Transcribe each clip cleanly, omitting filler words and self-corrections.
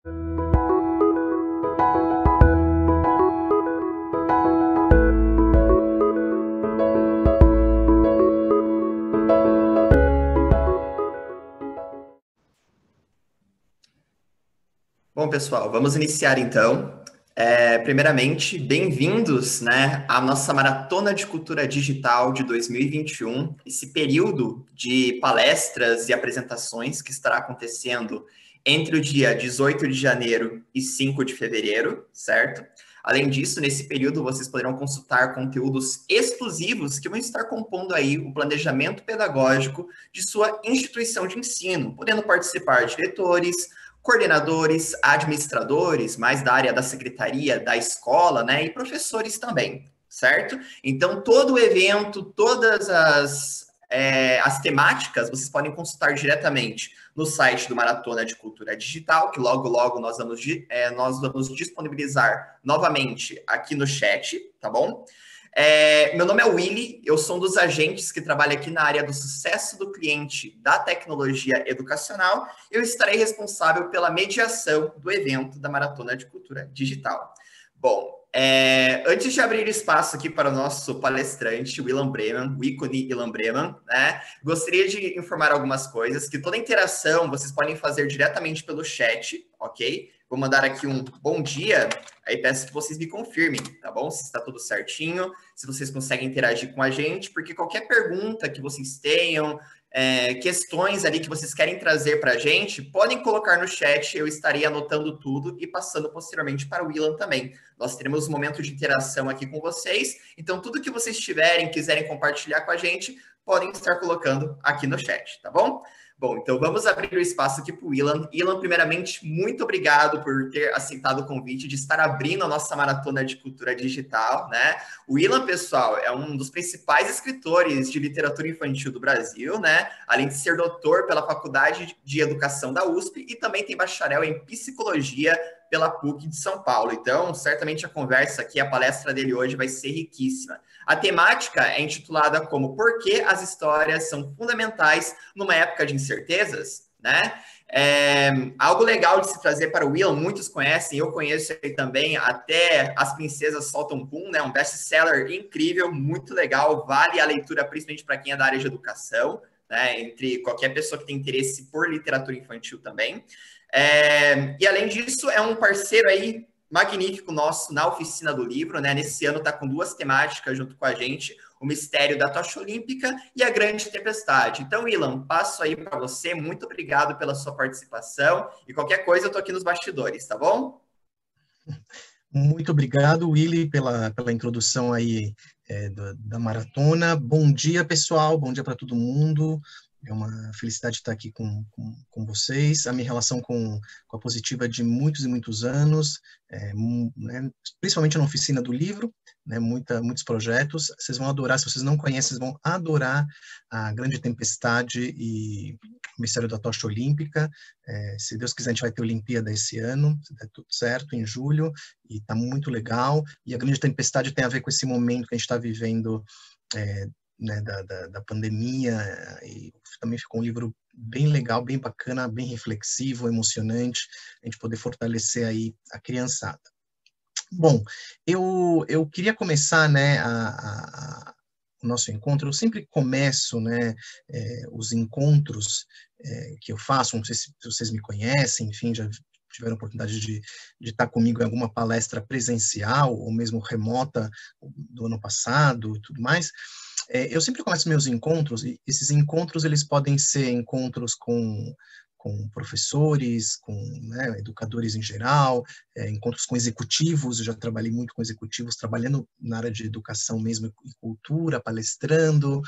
Bom, pessoal, vamos iniciar então. Primeiramente, bem-vindos, né, à nossa Maratona de Cultura Digital de 2021, esse período de palestras e apresentações que estará acontecendo entre o dia 18 de janeiro e 5 de fevereiro, certo? Além disso, nesse período, vocês poderão consultar conteúdos exclusivos que vão estar compondo aí o planejamento pedagógico de sua instituição de ensino, podendo participar diretores, coordenadores, administradores, mais da área da secretaria, da escola, né, e professores também, certo? Então, todo o evento, todas as temáticas, vocês podem consultar diretamente no site do Maratona de Cultura Digital, que logo, logo nós vamos disponibilizar novamente aqui no chat, tá bom? Meu nome é Willy, eu sou um dos agentes que trabalha aqui na área do sucesso do cliente da tecnologia educacional. Eu estarei responsável pela mediação do evento da Maratona de Cultura Digital. Bom, antes de abrir espaço aqui para o nosso palestrante, o Ilan Breman, o ícone Ilan Breman, né, gostaria de informar algumas coisas, que toda interação vocês podem fazer diretamente pelo chat, ok? Vou mandar aqui um bom dia, aí peço que vocês me confirmem, tá bom? Se está tudo certinho, se vocês conseguem interagir com a gente, porque qualquer pergunta que vocês tenham, questões ali que vocês querem trazer para a gente, podem colocar no chat, eu estarei anotando tudo e passando posteriormente para o Ilan também. Nós teremos um momento de interação aqui com vocês, então tudo que vocês tiverem, quiserem compartilhar com a gente, podem estar colocando aqui no chat, tá bom? Bom, então vamos abrir o espaço aqui para o Ilan. Ilan, primeiramente, muito obrigado por ter aceitado o convite de estar abrindo a nossa Maratona de Cultura Digital, né? O Ilan, pessoal, é um dos principais escritores de literatura infantil do Brasil, né? Além de ser doutor pela Faculdade de Educação da USP e também tem bacharel em Psicologia pela PUC de São Paulo. Então, certamente a conversa aqui, a palestra dele hoje vai ser riquíssima. A temática é intitulada como Por que as histórias são fundamentais numa época de incertezas, né? Algo legal de se trazer para o Willan, muitos conhecem, eu conheço ele também, até As Princesas Soltam Pum, né? Um best-seller incrível, muito legal, vale a leitura principalmente para quem é da área de educação, né? Entre qualquer pessoa que tem interesse por literatura infantil também. E além disso, é um parceiro aí magnífico nosso na oficina do livro, né? Nesse ano está com duas temáticas junto com a gente, o mistério da tocha olímpica e a grande tempestade. Então, Ilan, passo aí para você, muito obrigado pela sua participação e qualquer coisa eu estou aqui nos bastidores, tá bom? Muito obrigado, Willy, pela introdução aí da maratona. Bom dia, pessoal, bom dia para todo mundo. É uma felicidade estar aqui com vocês. A minha relação com a Positiva é de muitos e muitos anos, né, principalmente na oficina do livro, né, muitos projetos. Vocês vão adorar, se vocês não conhecem, vocês vão adorar a Grande Tempestade e o Mistério da Tocha Olímpica. Se Deus quiser, a gente vai ter Olimpíada esse ano, se der tudo certo, em julho, e está muito legal. E a Grande Tempestade tem a ver com esse momento que a gente está vivendo, né, da pandemia, e também ficou um livro bem legal, bem bacana, bem reflexivo, emocionante, a gente poder fortalecer aí a criançada. Bom, eu queria começar, né, o nosso encontro. Eu sempre começo, né, os encontros que eu faço, não sei se vocês me conhecem, enfim, já tiveram a oportunidade de estar comigo em alguma palestra presencial, ou mesmo remota do ano passado e tudo mais. Eu sempre começo meus encontros, e esses encontros eles podem ser encontros com professores, com, né, educadores em geral, encontros com executivos. Eu já trabalhei muito com executivos, trabalhando na área de educação mesmo e cultura, palestrando.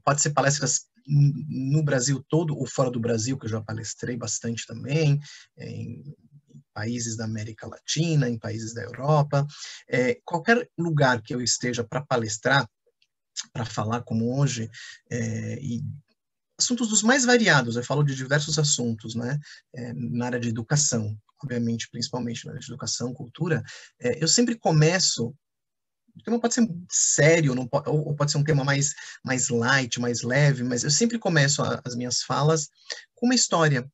Pode ser palestras no Brasil todo ou fora do Brasil, que eu já palestrei bastante também, em países da América Latina, em países da Europa. Qualquer lugar que eu esteja para palestrar, para falar como hoje, e assuntos dos mais variados, eu falo de diversos assuntos, né, na área de educação, obviamente, principalmente na área de educação, cultura. Eu sempre começo, o tema pode ser sério, não pode, ou pode ser um tema mais light, mais leve, mas eu sempre começo as minhas falas com uma história.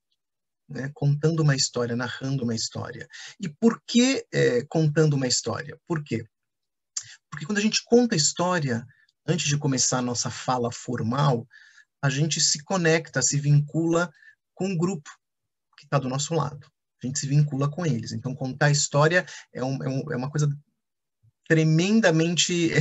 né? Contando uma história, narrando uma história. E por que contando uma história? Por quê? Porque quando a gente conta a história, antes de começar a nossa fala formal, a gente se conecta, se vincula com o grupo que está do nosso lado. A gente se vincula com eles. Então, contar a história é uma coisa tremendamente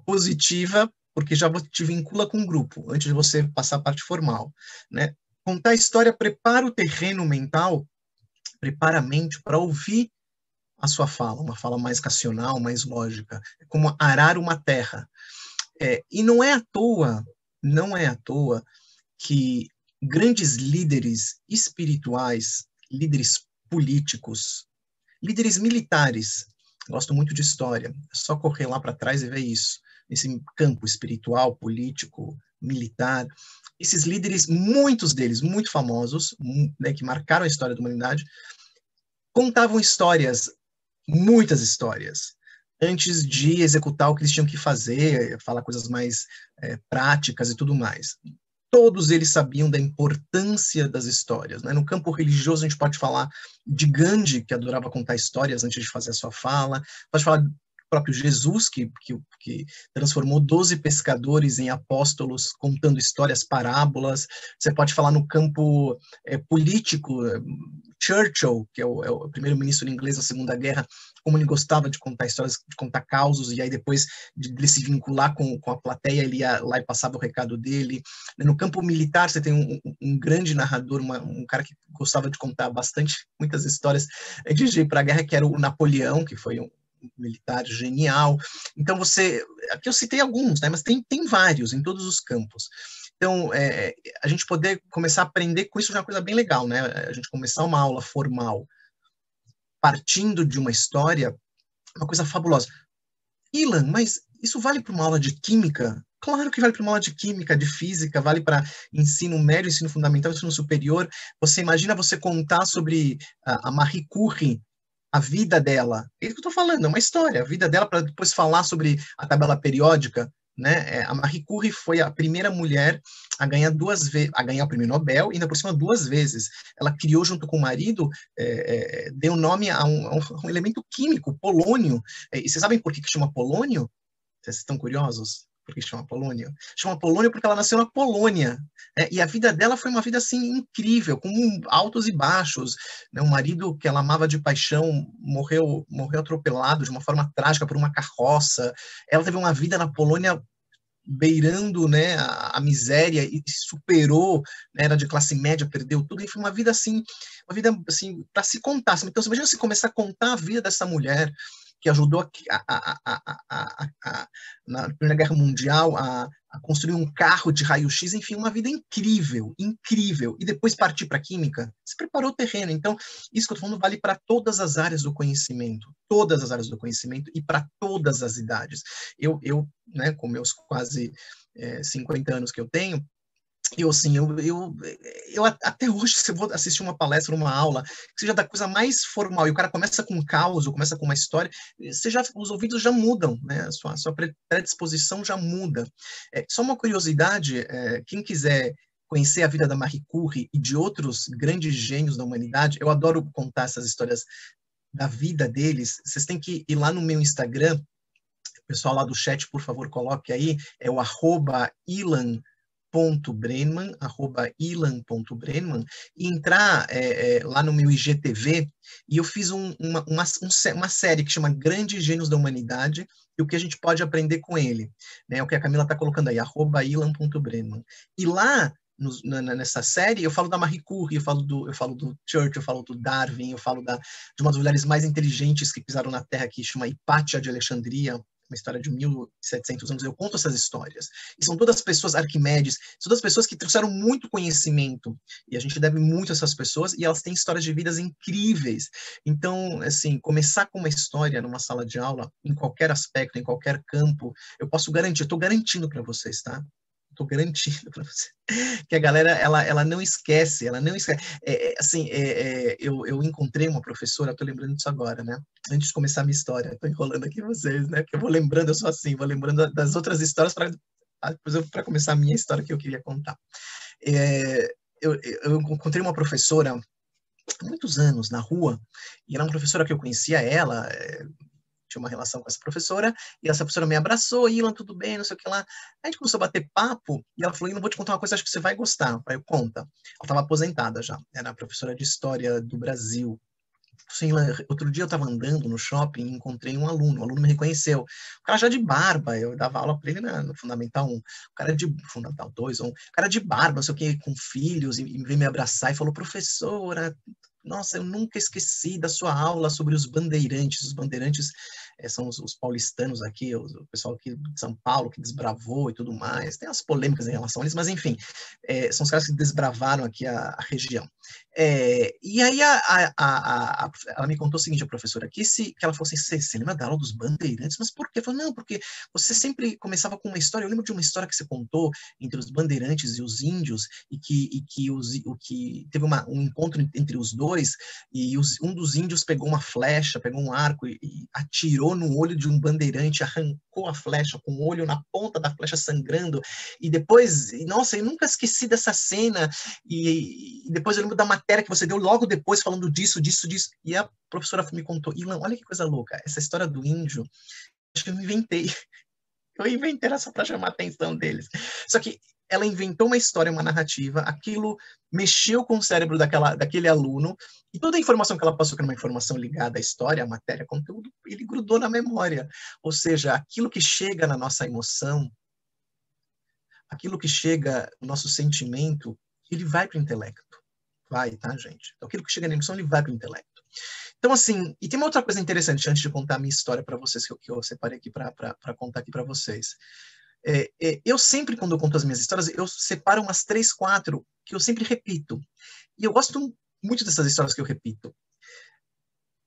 positiva, porque já te vincula com o grupo, antes de você passar a parte formal, né? Contar a história prepara o terreno mental, prepara a mente para ouvir a sua fala, uma fala mais racional, mais lógica, é como arar uma terra. E não é à toa que grandes líderes espirituais, líderes políticos, líderes militares, gosto muito de história, é só correr lá para trás e ver isso, nesse campo espiritual, político, militar. Esses líderes, muitos deles muito famosos, né, que marcaram a história da humanidade, contavam histórias, muitas histórias, antes de executar o que eles tinham que fazer, falar coisas mais práticas e tudo mais. Todos eles sabiam da importância das histórias, né? No campo religioso, a gente pode falar de Gandhi, que adorava contar histórias antes de fazer a sua fala, pode falar do próprio Jesus, que transformou 12 pescadores em apóstolos, contando histórias, parábolas. Você pode falar no campo político, Churchill, que é o primeiro-ministro inglês da Segunda Guerra, como ele gostava de contar histórias, de contar causos, e aí depois de ele se vincular com a plateia, ele ia lá e passava o recado dele. No campo militar, você tem um grande narrador, um cara que gostava de contar muitas histórias antes de ir para a guerra, que era o Napoleão, que foi um militar genial. Então, aqui eu citei alguns, né, mas tem vários em todos os campos. Então, a gente poder começar a aprender com isso já é uma coisa bem legal, né? A gente começar uma aula formal partindo de uma história, uma coisa fabulosa. Ilan, mas isso vale para uma aula de química? Claro que vale para uma aula de química, de física, vale para ensino médio, ensino fundamental, ensino superior. Você imagina você contar sobre a Marie Curie, a vida dela. É isso que eu estou falando, é uma história. A vida dela para depois falar sobre a tabela periódica, né? A Marie Curie foi a primeira mulher a ganhar a ganhar o prêmio Nobel, e ainda por cima 2 vezes. Ela criou junto com o marido, deu nome a um elemento químico, polônio. E vocês sabem por que chama polônio? Vocês estão curiosos? Por que chama polônio? Chama polônio porque ela nasceu na Polônia. E a vida dela foi uma vida assim incrível, com altos e baixos. Né? Um marido que ela amava de paixão morreu atropelado de uma forma trágica por uma carroça. Ela teve uma vida na Polônia beirando, né, a miséria, e superou, né, era de classe média, perdeu tudo, e foi uma vida assim para se contar. Então, você imagina se começar a contar a vida dessa mulher que ajudou na Primeira Guerra Mundial a construir um carro de raio-x, enfim, uma vida incrível, incrível, e depois partir para a química, se preparou o terreno. Então, isso que eu estou falando vale para todas as áreas do conhecimento e para todas as idades. Eu né, com meus quase 50 anos que eu tenho, eu até hoje, se eu vou assistir uma palestra, uma aula, que seja da coisa mais formal, e o cara começa com um caos, ou começa com uma história, os ouvidos já mudam, né? A sua predisposição já muda. Só uma curiosidade, quem quiser conhecer a vida da Marie Curie e de outros grandes gênios da humanidade, eu adoro contar essas histórias da vida deles. Vocês têm que ir lá no meu Instagram, o pessoal lá do chat, por favor, coloque aí, é o @ilan.brenman, @ilan.brenman, e entrar lá no meu IGTV, e eu fiz uma série que chama Grandes Gênios da Humanidade, e o que a gente pode aprender com ele, né? O que a Camila está colocando aí, @ilan.brenman. E lá, nessa série, eu falo da Marie Curie, eu falo do Churchill, eu falo do Darwin, eu falo de uma das mulheres mais inteligentes que pisaram na Terra, que chama Hipátia de Alexandria, uma história de 1.700 anos. Eu conto essas histórias. E são todas pessoas, Arquimedes, são todas pessoas que trouxeram muito conhecimento. E a gente deve muito a essas pessoas, e elas têm histórias de vidas incríveis. Então, assim, começar com uma história numa sala de aula, em qualquer aspecto, em qualquer campo, eu posso garantir, eu estou garantindo para vocês, tá? Estou garantindo para você que a galera ela não esquece, eu encontrei uma professora, estou lembrando disso agora, né? Antes de começar a minha história, estou enrolando aqui vocês, né? Porque eu vou lembrando, eu sou assim, vou lembrando das outras histórias para começar a minha história que eu queria contar. eu encontrei uma professora há muitos anos na rua, e era uma professora que eu conhecia ela, tinha uma relação com essa professora, e essa professora me abraçou, Ilan, tudo bem, não sei o que lá. Aí a gente começou a bater papo, e ela falou, Ilan, vou te contar uma coisa, acho que você vai gostar. Aí eu, conta. Ela estava aposentada já, era professora de História do Brasil. Assim, outro dia eu estava andando no shopping e encontrei um aluno, o aluno me reconheceu. O cara já de barba, eu dava aula para ele no Fundamental 1, o cara de Fundamental 2, o cara de barba, não sei o que, com filhos, e veio me abraçar e falou, professora, nossa, eu nunca esqueci da sua aula sobre os bandeirantes. Os bandeirantes são os paulistanos aqui, o pessoal aqui de São Paulo que desbravou e tudo mais. Tem as polêmicas em relação a eles, mas enfim, são os caras que desbravaram aqui a região. E aí ela me contou o seguinte, a professora, que ela falou assim, você lembra da aula dos bandeirantes? Mas por quê? Eu falei, não, porque você sempre começava com uma história, eu lembro de uma história que você contou entre os bandeirantes e os índios, e que teve um encontro entre os dois, e um dos índios pegou uma flecha, pegou um arco e atirou no olho de um bandeirante, arrancou a flecha com o olho na ponta da flecha sangrando, e depois, nossa, eu nunca esqueci dessa cena, e depois eu lembro da matéria que você deu logo depois falando disso, e a professora me contou, Ilan, olha que coisa louca, essa história do índio, acho que eu inventei ela só para chamar a atenção deles. Só que ela inventou uma história, uma narrativa, aquilo mexeu com o cérebro daquele aluno, e toda a informação que ela passou, que era uma informação ligada à história, à matéria, conteúdo, ele grudou na memória. Ou seja, aquilo que chega na nossa emoção, aquilo que chega no nosso sentimento, ele vai para o intelecto. Vai, tá, gente? Então, aquilo que chega na emoção, ele vai para o intelecto. Então, assim, e tem uma outra coisa interessante antes de contar a minha história para vocês, que eu separei aqui para contar aqui para vocês. Eu sempre, quando eu conto as minhas histórias, eu separo umas 3, 4 que eu sempre repito. E eu gosto muito dessas histórias que eu repito.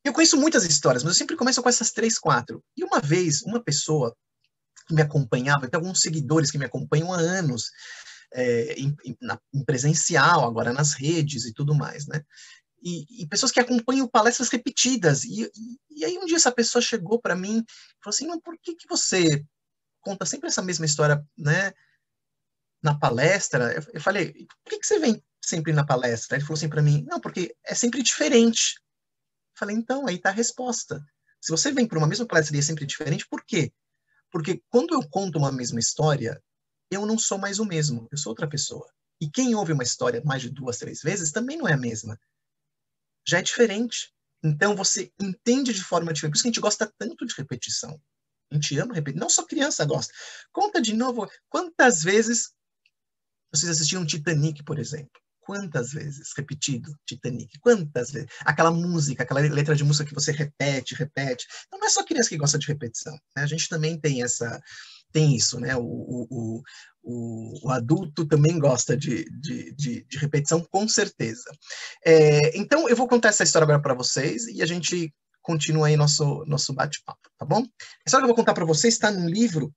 Eu conheço muitas histórias, mas eu sempre começo com essas 3, 4. E uma vez, uma pessoa que me acompanhava, tem alguns seguidores que me acompanham há anos, em presencial, agora nas redes e tudo mais, né? E pessoas que acompanham palestras repetidas. E aí um dia essa pessoa chegou para mim e falou assim, mas por que você conta sempre essa mesma história, né, na palestra? Eu falei, por que você vem sempre na palestra? Ele falou assim para mim, não, porque é sempre diferente. Eu falei, então, aí está a resposta. Se você vem para uma mesma palestra e é sempre diferente, por quê? Porque quando eu conto uma mesma história, eu não sou mais o mesmo, eu sou outra pessoa. E quem ouve uma história mais de 2, 3 vezes também não é a mesma. Já é diferente. Então você entende de forma diferente. Por isso que a gente gosta tanto de repetição. A gente ama repetir. Não só criança gosta. Conta de novo. Quantas vezes vocês assistiram Titanic, por exemplo? Quantas vezes repetido Titanic? Quantas vezes? Aquela música, aquela letra de música que você repete, repete. Então não é só criança que gosta de repetição. Né? A gente também tem isso, né? O adulto também gosta de repetição, com certeza. Então, eu vou contar essa história agora para vocês e a gente continua aí nosso bate-papo, tá bom? A história que eu vou contar para vocês está num livro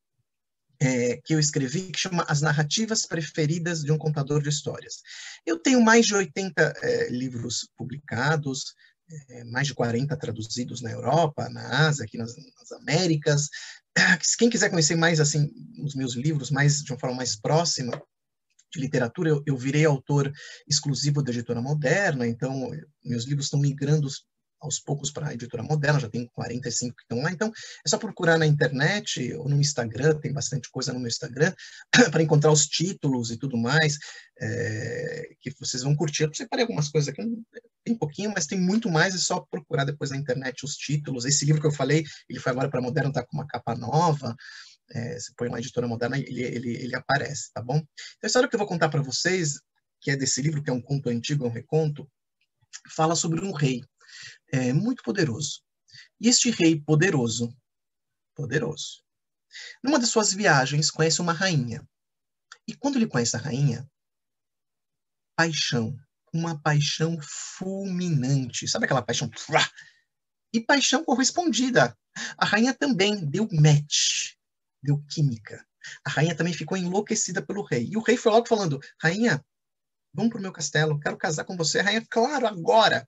que eu escrevi, que chama As Narrativas Preferidas de um Contador de Histórias. Eu tenho mais de 80 livros publicados, mais de 40 traduzidos na Europa, na Ásia, aqui nas Américas. Quem quiser conhecer mais assim os meus livros, mais de uma forma mais próxima de literatura, eu virei autor exclusivo da Editora Moderna, então meus livros estão migrando aos poucos para a Editora Moderna, já tem 45 que estão lá, então é só procurar na internet ou no Instagram, tem bastante coisa no meu Instagram, para encontrar os títulos e tudo mais, que vocês vão curtir. Eu separei algumas coisas aqui, tem pouquinho, mas tem muito mais, é só procurar depois na internet os títulos. Esse livro que eu falei, ele foi agora para a Moderna, está com uma capa nova, você põe na Editora Moderna, ele aparece, tá bom? Então, a história que eu vou contar para vocês, que é desse livro, que é um conto antigo, é um reconto, fala sobre um rei muito poderoso. E este rei poderoso, numa das suas viagens, conhece uma rainha. E quando ele conhece a rainha, paixão, uma paixão fulminante. Sabe aquela paixão? E paixão correspondida. A rainha também deu match, deu química. A rainha também ficou enlouquecida pelo rei. E o rei foi logo falando, rainha, vamos para o meu castelo, quero casar com você. A rainha, claro, agora.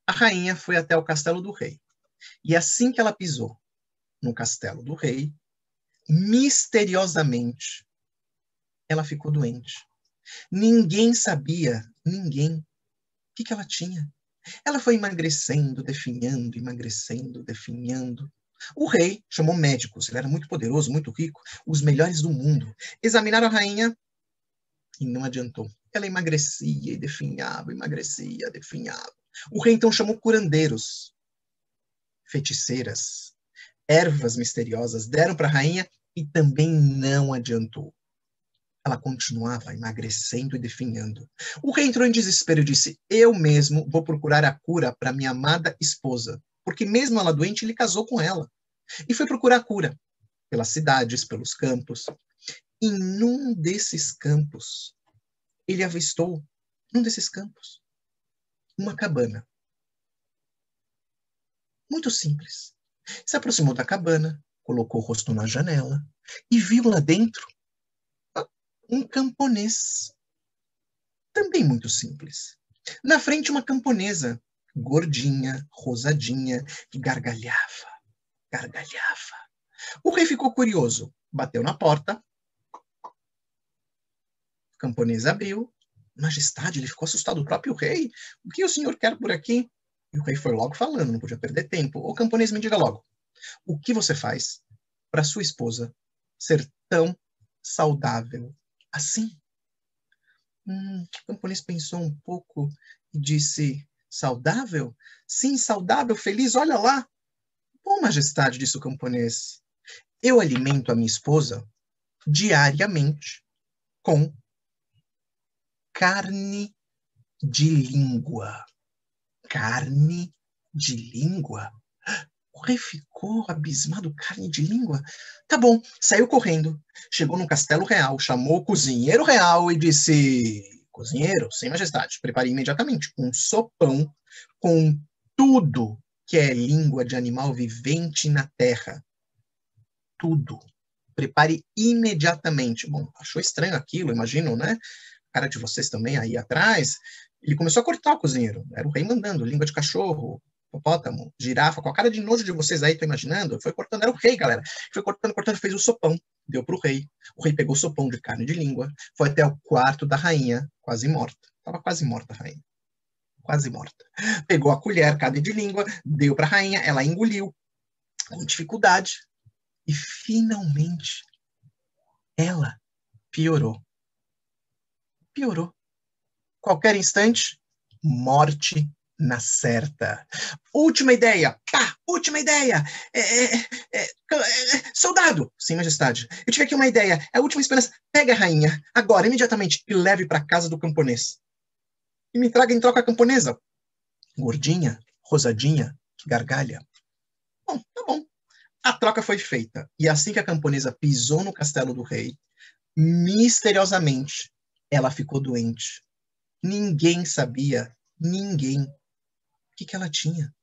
A rainha foi até o castelo do rei. E assim que ela pisou no castelo do rei, misteriosamente, ela ficou doente. Ninguém sabia, ninguém, o que ela tinha. Ela foi emagrecendo, definhando, definhando. O rei chamou médicos, ele era muito poderoso, muito rico, os melhores do mundo. Examinaram a rainha e não adiantou. Ela emagrecia e definhava, emagrecia, definhava. O rei então chamou curandeiros, feiticeiras, ervas misteriosas, deram para a rainha e também não adiantou. Ela continuava emagrecendo e definhando. O rei entrou em desespero e disse: eu mesmo vou procurar a cura para minha amada esposa, porque mesmo ela doente, ele casou com ela. E foi procurar a cura pelas cidades, pelos campos. E num desses campos, ele avistou, num desses campos, uma cabana. Muito simples. Se aproximou da cabana, colocou o rosto na janela e viu lá dentro um camponês. Também muito simples. Na frente, uma camponesa, gordinha, rosadinha, que gargalhava, gargalhava. O rei ficou curioso, bateu na porta. A camponesa abriu. Majestade, ele ficou assustado, o próprio rei. O que o senhor quer por aqui? E o rei foi logo falando, não podia perder tempo. Ô camponês, me diga logo, o que você faz para sua esposa ser tão saudável assim? O camponês pensou um pouco e disse: saudável? Sim, saudável, feliz, olha lá. Bom, majestade, disse o camponês, eu alimento a minha esposa diariamente com carne de língua. Carne de língua? O rei ficou abismado. Carne de língua? Tá bom, saiu correndo, chegou no castelo real, chamou o cozinheiro real e disse: cozinheiro, sem majestade, prepare imediatamente um sopão com tudo que é língua de animal vivente na terra. Tudo. Prepare imediatamente. Bom, achou estranho aquilo, imagino, né? A cara de vocês também aí atrás. Ele começou a cortar o cozinheiro. Era o rei mandando, língua de cachorro, hipopótamo, girafa, com a cara de nojo de vocês aí, tô imaginando. Foi cortando, era o rei, galera. Foi cortando, cortando, fez o sopão. Deu pro rei. O rei pegou o sopão de carne de língua, foi até o quarto da rainha, quase morta. Tava quase morta a rainha. Quase morta. Pegou a colher, carne de língua, deu pra rainha, ela engoliu com dificuldade. E finalmente ela piorou. Piorou. Qualquer instante, morte na certa. Última ideia. Pá, última ideia. Soldado, sim, majestade. Eu tive aqui uma ideia. É a última esperança. Pega a rainha, agora, imediatamente, e leve para casa do camponês. E me traga em troca a camponesa. Gordinha, rosadinha, que gargalha. Bom, tá bom. A troca foi feita. E assim que a camponesa pisou no castelo do rei, misteriosamente, ela ficou doente. Ninguém sabia, ninguém, o que ela tinha.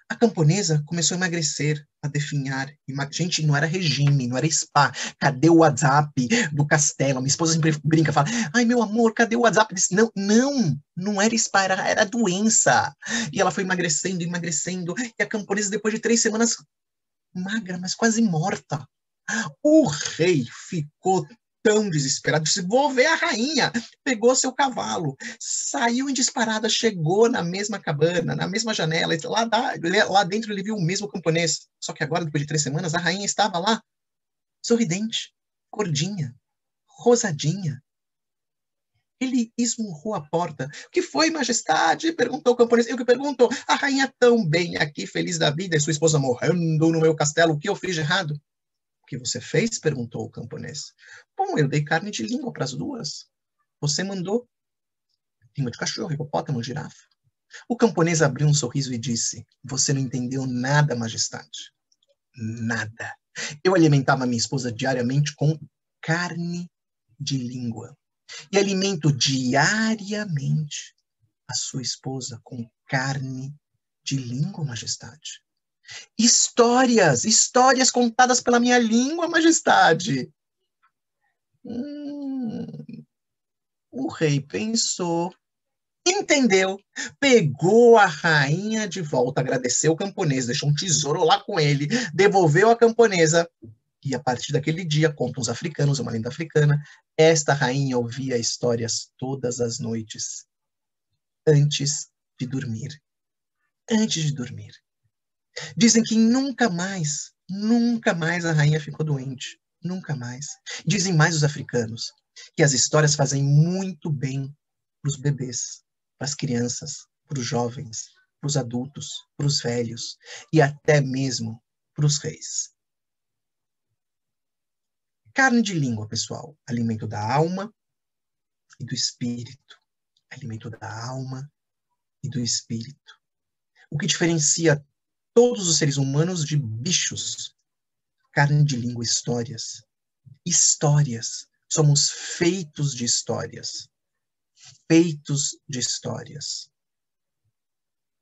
A camponesa começou a emagrecer, a definhar. Gente, não era regime, não era spa. Cadê o WhatsApp do castelo? Minha esposa sempre brinca, fala: ai, meu amor, cadê o WhatsApp? Disse, não era spa, era doença. E ela foi emagrecendo, emagrecendo. E a camponesa, depois de 3 semanas, magra, mas quase morta. O rei ficou tão desesperado, disse: vou ver a rainha. Pegou seu cavalo, saiu em disparada, chegou na mesma cabana, na mesma janela, lá dentro ele viu o mesmo camponês, só que agora, depois de 3 semanas, a rainha estava lá, sorridente, gordinha, rosadinha. Ele esmurrou a porta. O que foi, majestade? Perguntou o camponês. Eu que pergunto. A rainha tão bem aqui, feliz da vida, e sua esposa morrendo no meu castelo. O que eu fiz de errado? O que você fez? Perguntou o camponês. Bom, eu dei carne de língua para as duas. Você mandou língua de cachorro, hipopótamo, girafa. O camponês abriu um sorriso e disse: você não entendeu nada, majestade. Nada. Eu alimentava minha esposa diariamente com carne de língua. E alimento diariamente a sua esposa com carne de língua, majestade. Histórias contadas pela minha língua, majestade. O rei pensou, entendeu, pegou a rainha de volta, agradeceu o camponês, deixou um tesouro lá com ele, devolveu a camponesa E a partir daquele dia, contam os africanos, uma lenda africana, esta rainha ouvia histórias todas as noites, antes de dormir. Antes de dormir. Dizem que nunca mais a rainha ficou doente. Nunca mais. Dizem mais os africanos, que as histórias fazem muito bem para os bebês, para as crianças, para os jovens, para os adultos, para os velhos e até mesmo para os reis. Carne de língua, pessoal, alimento da alma e do espírito. Alimento da alma e do espírito. O que diferencia todos os seres humanos de bichos. Carne de língua, histórias. Histórias. Somos feitos de histórias. Feitos de histórias.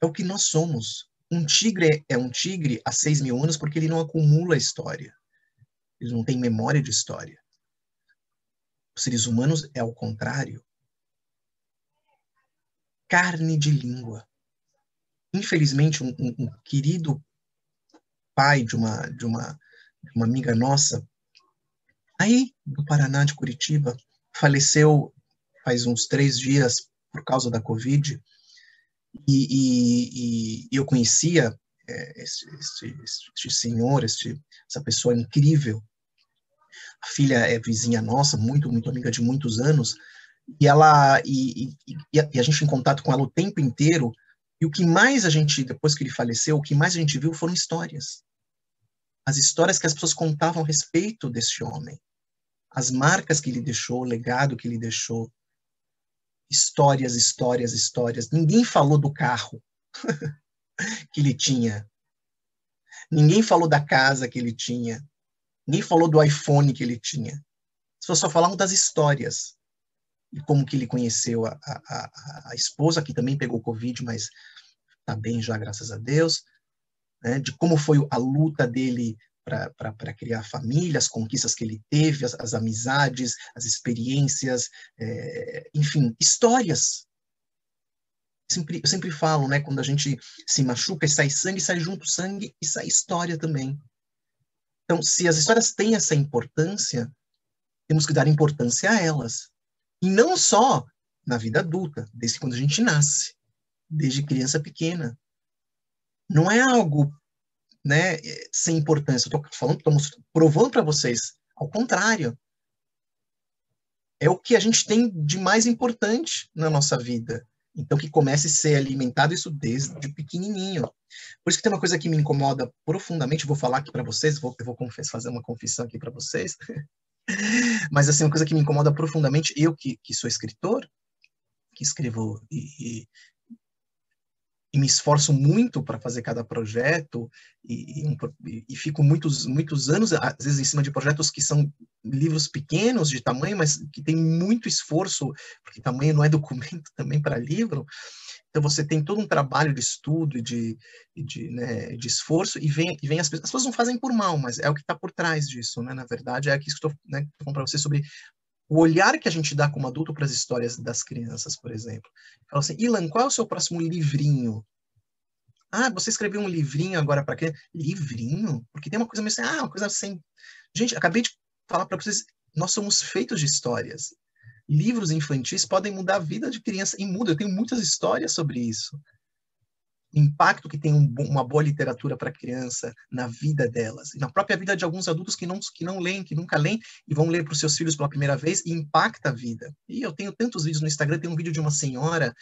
É o que nós somos. Um tigre é um tigre há 6.000 anos porque ele não acumula história. Ele não tem memória de história. Os seres humanos é o contrário. Carne de língua. Infelizmente, um querido pai de uma amiga nossa, aí do Paraná, de Curitiba, faleceu faz uns 3 dias por causa da Covid, e eu conhecia este senhor, essa pessoa incrível. A filha é vizinha nossa, muito amiga de muitos anos, e a gente em contato com ela o tempo inteiro, e o que mais a gente, depois que ele faleceu, o que mais a gente viu foram histórias. As histórias que as pessoas contavam a respeito deste homem. As marcas que ele deixou, o legado que ele deixou. Histórias, histórias, histórias. Ninguém falou do carro que ele tinha. Ninguém falou da casa que ele tinha. Ninguém falou do iPhone que ele tinha. As pessoas só falavam das histórias. E como que ele conheceu a esposa, que também pegou Covid, mas está bem já, graças a Deus. Né, de como foi a luta dele para criar a família, as conquistas que ele teve, as amizades, as experiências, enfim, histórias. Eu sempre falo, né, quando a gente se machuca, sai sangue, sai junto sangue e sai história também. Então, se as histórias têm essa importância, temos que dar importância a elas. E não só na vida adulta, desde quando a gente nasce, desde criança pequena. Não é algo, né, sem importância. Estamos provando para vocês. Ao contrário. É o que a gente tem de mais importante na nossa vida. Então, que comece a ser alimentado isso desde pequenininho. Por isso que tem uma coisa que me incomoda profundamente, vou falar aqui para vocês, eu vou fazer uma confissão aqui para vocês, mas assim, uma coisa que me incomoda profundamente, eu que sou escritor, que escrevo e me esforço muito para fazer cada projeto e fico muitos anos, às vezes, em cima de projetos que são livros pequenos de tamanho, mas que tem muito esforço, porque tamanho não é documento também para livro. Então, você tem todo um trabalho de estudo e de esforço, e vem as pessoas não fazem por mal, mas é o que está por trás disso, né? Na verdade, é aqui que estou, né, falando para você sobre o olhar que a gente dá como adulto para as histórias das crianças, por exemplo. Fala assim, Ilan, qual é o seu próximo livrinho? Ah, você escreveu um livrinho agora para quê? Livrinho? Porque tem uma coisa meio assim, uma coisa assim... Gente, acabei de falar para vocês, nós somos feitos de histórias. Livros infantis podem mudar a vida de criança, e muda, eu tenho muitas histórias sobre isso. O impacto que tem uma boa literatura para a criança na vida delas, e na própria vida de alguns adultos que não leem, que nunca leem, e vão ler para os seus filhos pela primeira vez, e impacta a vida. E eu tenho tantos vídeos no Instagram, tem um vídeo de uma senhora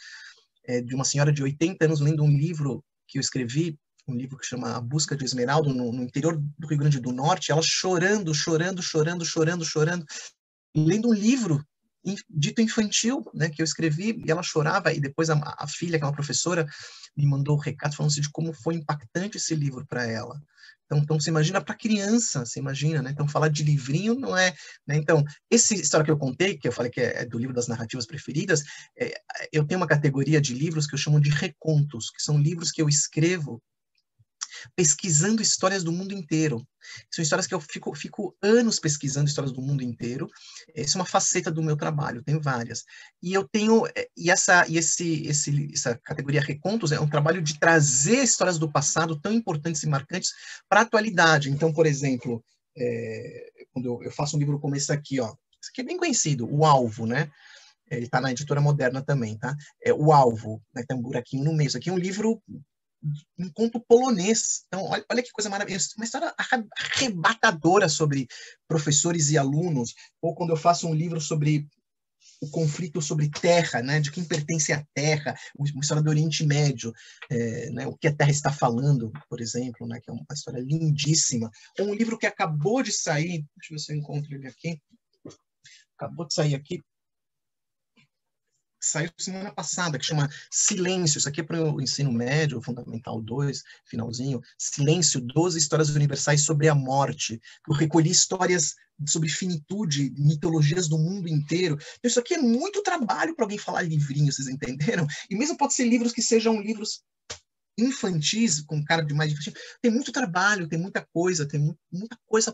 de 80 anos lendo um livro que eu escrevi, um livro que chama A Busca de Esmeralda, no interior do Rio Grande do Norte, ela chorando, lendo um livro dito infantil, né, que eu escrevi, e ela chorava, e depois a filha, que é uma professora, me mandou um recado falando assim de como foi impactante esse livro para ela. Então, você imagina para criança, você imagina, né? Então, falar de livrinho não é... Né? Então, essa história que eu contei, que eu falei que é do livro das narrativas preferidas, eu tenho uma categoria de livros que eu chamo de recontos, que são livros que eu escrevo pesquisando histórias do mundo inteiro. São histórias que eu fico anos pesquisando histórias do mundo inteiro. Essa é uma faceta do meu trabalho, tenho várias. E eu tenho essa categoria Recontos é um trabalho de trazer histórias do passado tão importantes e marcantes para a atualidade. Então, por exemplo, quando eu faço um livro como esse aqui, ó, esse aqui é bem conhecido, O Alvo, né? Ele está na Editora Moderna também, tá? O Alvo, né? Tem um buraquinho no meio. Isso aqui é um livro, um conto polonês. Então, olha que coisa maravilhosa. Uma história arrebatadora sobre professores e alunos. Ou quando eu faço um livro sobre o conflito sobre terra, né, de quem pertence à terra, uma história do Oriente Médio, né, o que a terra está falando, por exemplo, né, que é uma história lindíssima. Ou um livro que acabou de sair, deixa eu ver se eu encontro ele aqui, acabou de sair aqui, saiu semana passada, que chama Silêncio, isso aqui é para o ensino médio, Fundamental 2, finalzinho, Silêncio, 12 histórias universais sobre a morte. Eu recolhi histórias sobre finitude, mitologias do mundo inteiro. Isso aqui é muito trabalho para alguém falar livrinho, vocês entenderam? E mesmo pode ser livros que sejam livros infantis, com cara de mais infantil. Tem muito trabalho, tem muita coisa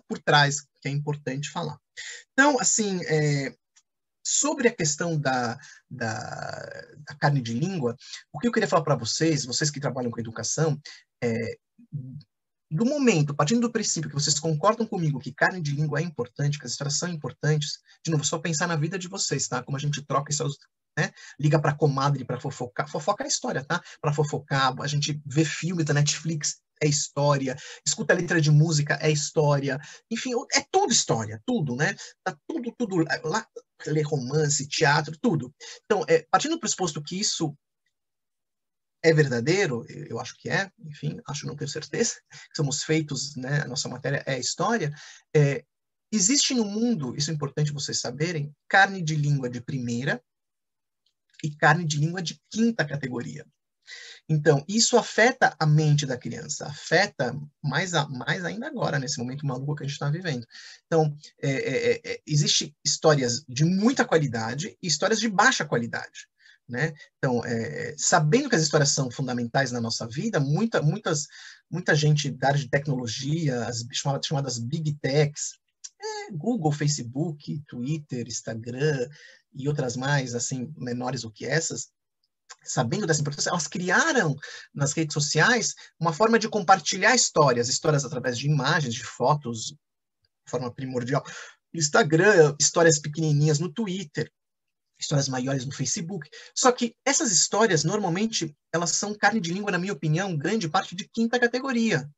por trás que é importante falar. Então, assim, sobre a questão da carne de língua, o que eu queria falar para vocês que trabalham com educação, do momento, partindo do princípio que vocês concordam comigo que carne de língua é importante, que as histórias são importantes, de novo, só pensar na vida de vocês, tá? Como a gente troca isso, né? Liga para comadre para fofocar. Fofoca é história, tá? Para fofocar, a gente vê filmes da Netflix, é história, escuta a letra de música, é história, enfim, é tudo história, tudo, né? Tá tudo lá, ler romance, teatro, tudo. Então, partindo do pressuposto que isso é verdadeiro, eu acho que é, enfim, acho, não tenho certeza, somos feitos, né, a nossa matéria é história, existe no mundo, isso é importante vocês saberem, carne de língua de primeira e carne de língua de quinta categoria. Então, isso afeta a mente da criança, afeta mais ainda agora, nesse momento maluco que a gente está vivendo. Então, existem histórias de muita qualidade e histórias de baixa qualidade. Né? Então, sabendo que as histórias são fundamentais na nossa vida, muita gente da área de tecnologia, as chamadas Big Techs, Google, Facebook, Twitter, Instagram e outras mais, assim, menores do que essas, sabendo dessa importância, elas criaram nas redes sociais uma forma de compartilhar histórias através de imagens, de fotos, de forma primordial. Instagram, histórias pequenininhas no Twitter, histórias maiores no Facebook. Só que essas histórias, normalmente, elas são carne de língua, na minha opinião, grande parte de quinta categoria.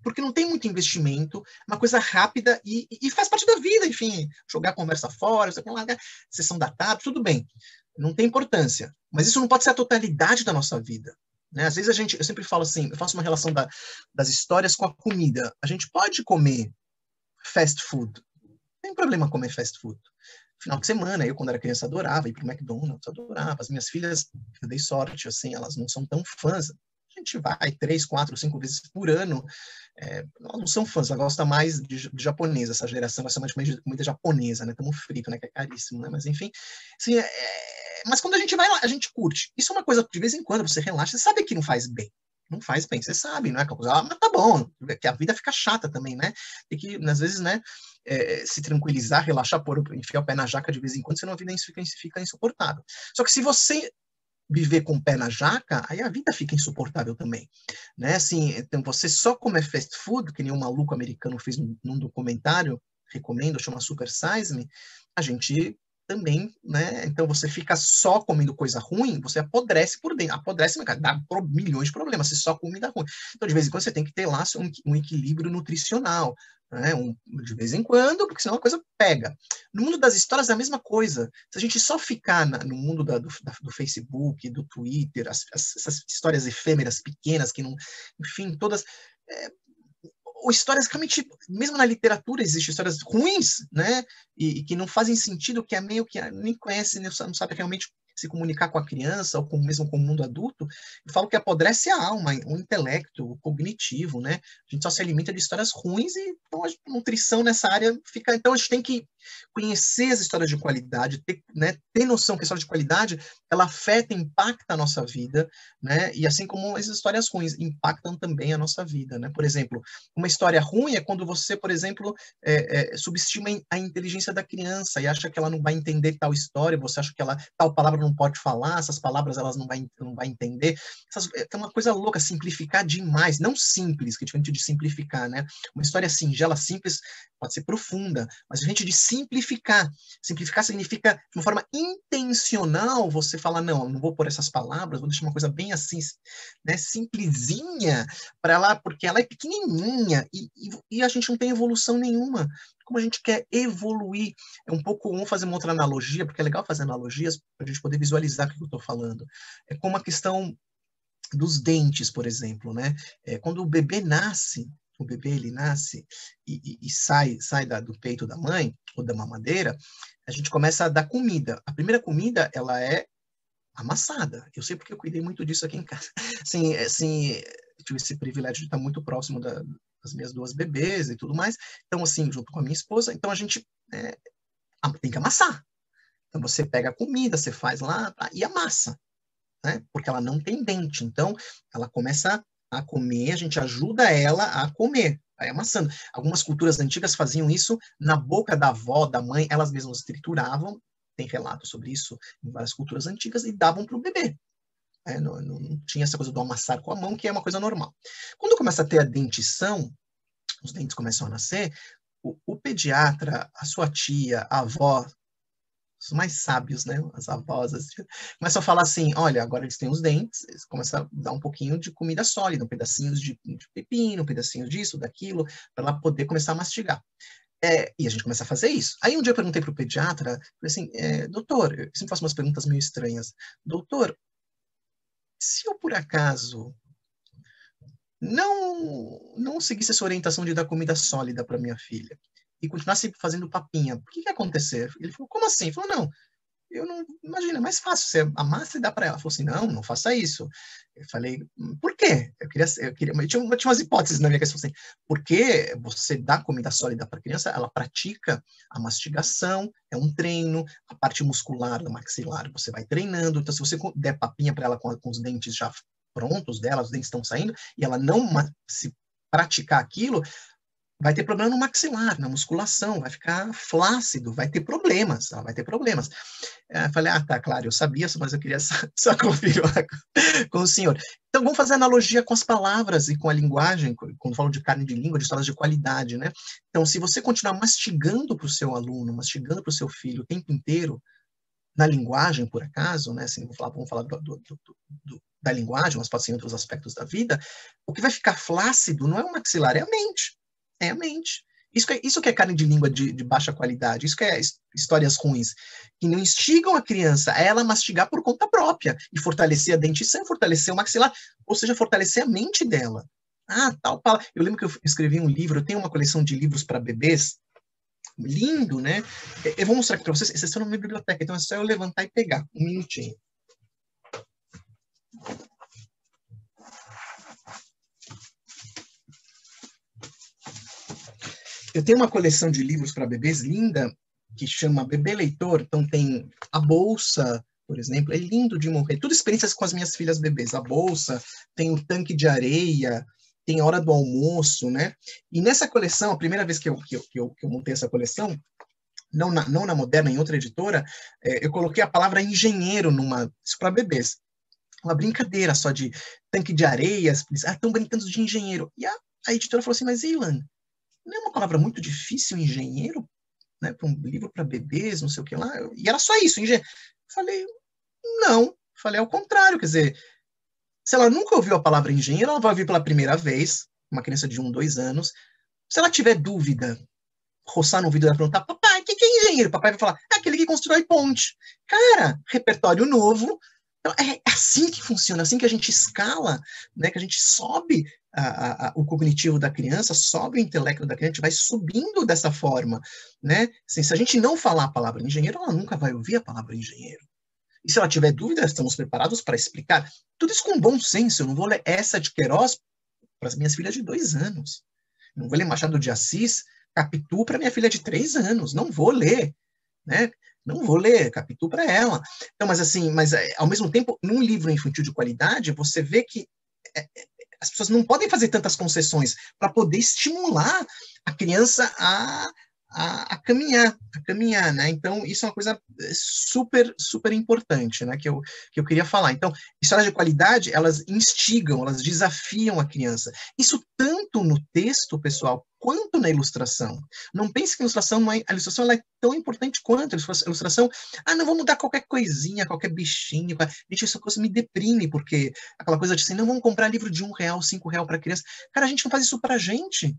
Porque não tem muito investimento, uma coisa rápida e faz parte da vida, enfim, jogar a conversa fora, sessão da tarde, tudo bem. Não tem importância. Mas isso não pode ser a totalidade da nossa vida. Né? Às vezes eu sempre falo assim, eu faço uma relação das histórias com a comida. A gente pode comer fast food. Não tem problema comer fast food. Final de semana, eu quando era criança adorava ir para o McDonald's, adorava. As minhas filhas, eu dei sorte, assim, elas não são tão fãs. A gente vai 3, 4, 5 vezes por ano. Elas não são fãs, elas gostam mais de japonesa, essa geração gosta mais de comida japonesa, né? Tamo frito, né? Que é caríssimo, né? Mas enfim, assim, mas quando a gente vai lá, a gente curte. Isso é uma coisa, de vez em quando, você relaxa, você sabe que não faz bem. Não faz bem, você sabe, não é? Mas tá bom, que a vida fica chata também, né? Tem que, às vezes, né, se tranquilizar, relaxar, enfiar o pé na jaca de vez em quando, senão a vida fica insuportável. Só que se você viver com o pé na jaca, aí a vida fica insuportável também, né? Assim, então você só comer fast food, que nem um maluco americano fez num documentário, recomendo, chama Super Size Me, a gente também, né? Então você fica só comendo coisa ruim, você apodrece por dentro, apodrece, cara, dá milhões de problemas, você só comida ruim. Então de vez em quando você tem que ter lá um equilíbrio nutricional, né? De vez em quando, porque senão a coisa pega. No mundo das histórias é a mesma coisa. Se a gente só ficar no mundo do Facebook, do Twitter, essas histórias efêmeras, pequenas, que não, enfim, todas, ou histórias realmente, mesmo na literatura existem histórias ruins, né, e que não fazem sentido, que é meio que nem conhece, não sabe realmente se comunicar com a criança, ou mesmo com o mundo adulto. Eu falo que apodrece a alma, o intelecto, o cognitivo, né? A gente só se alimenta de histórias ruins e então, a nutrição nessa área fica... Então, a gente tem que conhecer as histórias de qualidade, ter noção que a história de qualidade, ela afeta, impacta a nossa vida, né? E assim como as histórias ruins impactam também a nossa vida, né? Por exemplo, uma história ruim é quando você, por exemplo, subestima a inteligência da criança e acha que ela não vai entender tal história, você acha que tal palavra não pode falar, essas palavras elas não vai entender. É uma coisa louca, simplificar demais, não simples, que é diferente de simplificar, né? Uma história singela, simples, pode ser profunda, mas a gente de simplificar. Simplificar significa, de uma forma intencional, você falar, não vou pôr essas palavras, vou deixar uma coisa bem assim, né, simplesinha, para ela, porque ela é pequenininha, e a gente não tem evolução nenhuma. Como a gente quer evoluir, é um pouco, vamos fazer uma outra analogia, porque é legal fazer analogias para a gente poder visualizar o que eu estou falando. É como a questão dos dentes, por exemplo, né? Quando o bebê nasce, ele nasce e sai do peito da mãe, ou da mamadeira, a gente começa a dar comida. A primeira comida, ela é amassada. Eu sei porque eu cuidei muito disso aqui em casa. Assim, tive esse privilégio de estar muito próximo das minhas duas bebês e tudo mais. Então, assim, junto com a minha esposa, então a gente tem que amassar. Então, você pega a comida, você faz lá e amassa, né? Porque ela não tem dente. Então, ela começa a comer, a gente ajuda ela a comer, vai amassando. Algumas culturas antigas faziam isso na boca da avó, da mãe, elas mesmas trituravam, tem relatos sobre isso em várias culturas antigas, e davam para o bebê. Não tinha essa coisa do amassar com a mão, que é uma coisa normal. Quando começa a ter a dentição, os dentes começam a nascer, o pediatra, a sua tia, a avó, os mais sábios, né, as avós, começam a falar assim, olha, agora eles têm os dentes, eles começam a dar um pouquinho de comida sólida, pedacinhos de pepino, pedacinhos disso, daquilo, para ela poder começar a mastigar. E a gente começa a fazer isso. Aí um dia eu perguntei para o pediatra, falei assim, doutor, eu sempre faço umas perguntas meio estranhas, doutor, se eu por acaso não seguisse essa orientação de dar comida sólida para minha filha e continuasse fazendo papinha, o que ia acontecer? Ele falou, como assim? Ele falou, não, eu não, imagina, é mais fácil, você amassa e dá para ela. Ela falou assim, não faça isso. Eu falei, por quê? Eu tinha umas hipóteses na minha cabeça, assim, porque você dá comida sólida para a criança, ela pratica a mastigação, é um treino, a parte muscular do maxilar, você vai treinando, então se você der papinha para ela com os dentes já prontos dela, os dentes estão saindo, e ela não se praticar aquilo, vai ter problema no maxilar, na musculação, vai ficar flácido, vai ter problemas, ela vai ter problemas. Eu falei, tá, claro, eu sabia, mas eu queria só confirmar com o senhor. Então, vamos fazer analogia com as palavras e com a linguagem, quando falo de carne de língua, de histórias de qualidade, né? Então, se você continuar mastigando para o seu aluno, mastigando para o seu filho o tempo inteiro, na linguagem, por acaso, né? Assim, vamos falar da linguagem, mas pode ser em outros aspectos da vida, o que vai ficar flácido não é o maxilar, é a mente. É a mente. Isso que é carne de língua de baixa qualidade, isso que é histórias ruins, que não instigam a criança a ela mastigar por conta própria, e fortalecer a dentição, fortalecer o maxilar, ou seja, fortalecer a mente dela. Tal palavra. Eu lembro que eu escrevi um livro, eu tenho uma coleção de livros para bebês, lindo, né? Eu vou mostrar aqui para vocês, vocês estão na minha biblioteca, então é só eu levantar e pegar, um minutinho. Eu tenho uma coleção de livros para bebês linda, que chama Bebê Leitor. Então tem a bolsa, por exemplo, é lindo de morrer. Tudo experiências com as minhas filhas bebês. A bolsa, tem o tanque de areia, tem a hora do almoço, né? E nessa coleção, a primeira vez que eu montei essa coleção, não na Moderna, em outra editora, eu coloquei a palavra engenheiro isso para bebês. Uma brincadeira só de tanque de areia, estão brincando de engenheiro. E a editora falou assim, mas Ilan, não é uma palavra muito difícil, engenheiro, né, para um livro para bebês, não sei o que lá, e era só isso, engenheiro. Falei, não, falei ao contrário, quer dizer, se ela nunca ouviu a palavra engenheiro, ela vai ouvir pela primeira vez, uma criança de 1, 2 anos, se ela tiver dúvida, roçar no ouvido e perguntar, papai, o que é engenheiro? Papai vai falar, é aquele que constrói ponte. Cara, repertório novo. Então, é assim que funciona, assim que a gente escala, né, que a gente sobe o cognitivo da criança, sobe o intelecto da criança, a gente vai subindo dessa forma, né? Assim, se a gente não falar a palavra engenheiro, ela nunca vai ouvir a palavra engenheiro. E se ela tiver dúvida, estamos preparados para explicar. Tudo isso com bom senso. Eu não vou ler essa de Queiroz para as minhas filhas de 2 anos. Eu não vou ler Machado de Assis, Capitu para minha filha de 3 anos. Não vou ler, né? Não vou ler Capitu para ela. Então, mas ao mesmo tempo, num livro infantil de qualidade, você vê que as pessoas não podem fazer tantas concessões para poder estimular a criança a caminhar, né? Então, isso é uma coisa super, super importante, né? Que eu queria falar. Então, histórias de qualidade, elas instigam, elas desafiam a criança. Isso tanto no texto, pessoal, quanto na ilustração. Não pense que a ilustração ela é tão importante quanto a ilustração. Não, vamos mudar qualquer coisinha, qualquer bichinho. Gente, essa coisa me deprime, porque aquela coisa de assim, não, vamos comprar livro de R$ 1, R$ 5 para criança. Cara, a gente não faz isso pra gente.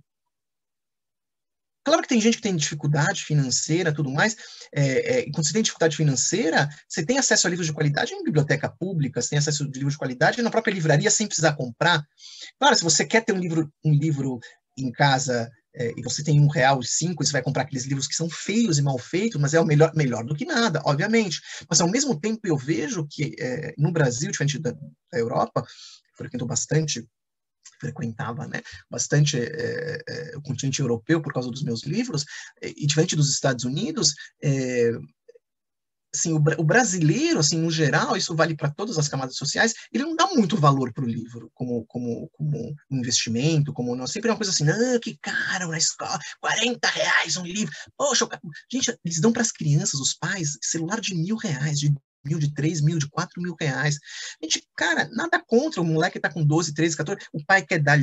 Claro que tem gente que tem dificuldade financeira, tudo mais. E quando você tem dificuldade financeira, você tem acesso a livros de qualidade em biblioteca pública, você tem acesso a livros de qualidade na própria livraria sem precisar comprar. Claro, se você quer ter um livro em casa e você tem R$ 1,05, você vai comprar aqueles livros que são feios e mal feitos, mas é o melhor do que nada, obviamente. Mas ao mesmo tempo eu vejo que no Brasil, diferente da Europa, frequento bastante frequentava, né, bastante o continente europeu por causa dos meus livros, e diferente dos Estados Unidos, assim, o brasileiro, assim, no geral, isso vale para todas as camadas sociais, ele não dá muito valor para o livro como um investimento, como não, sempre é uma coisa assim, que caro na escola, R$ 40 um livro, poxa, gente, eles dão para as crianças, os pais, celular de R$ 1.000, de 3 mil, de 4 mil reais. Gente, cara, nada contra o moleque tá com 12, 13, 14, o pai quer dar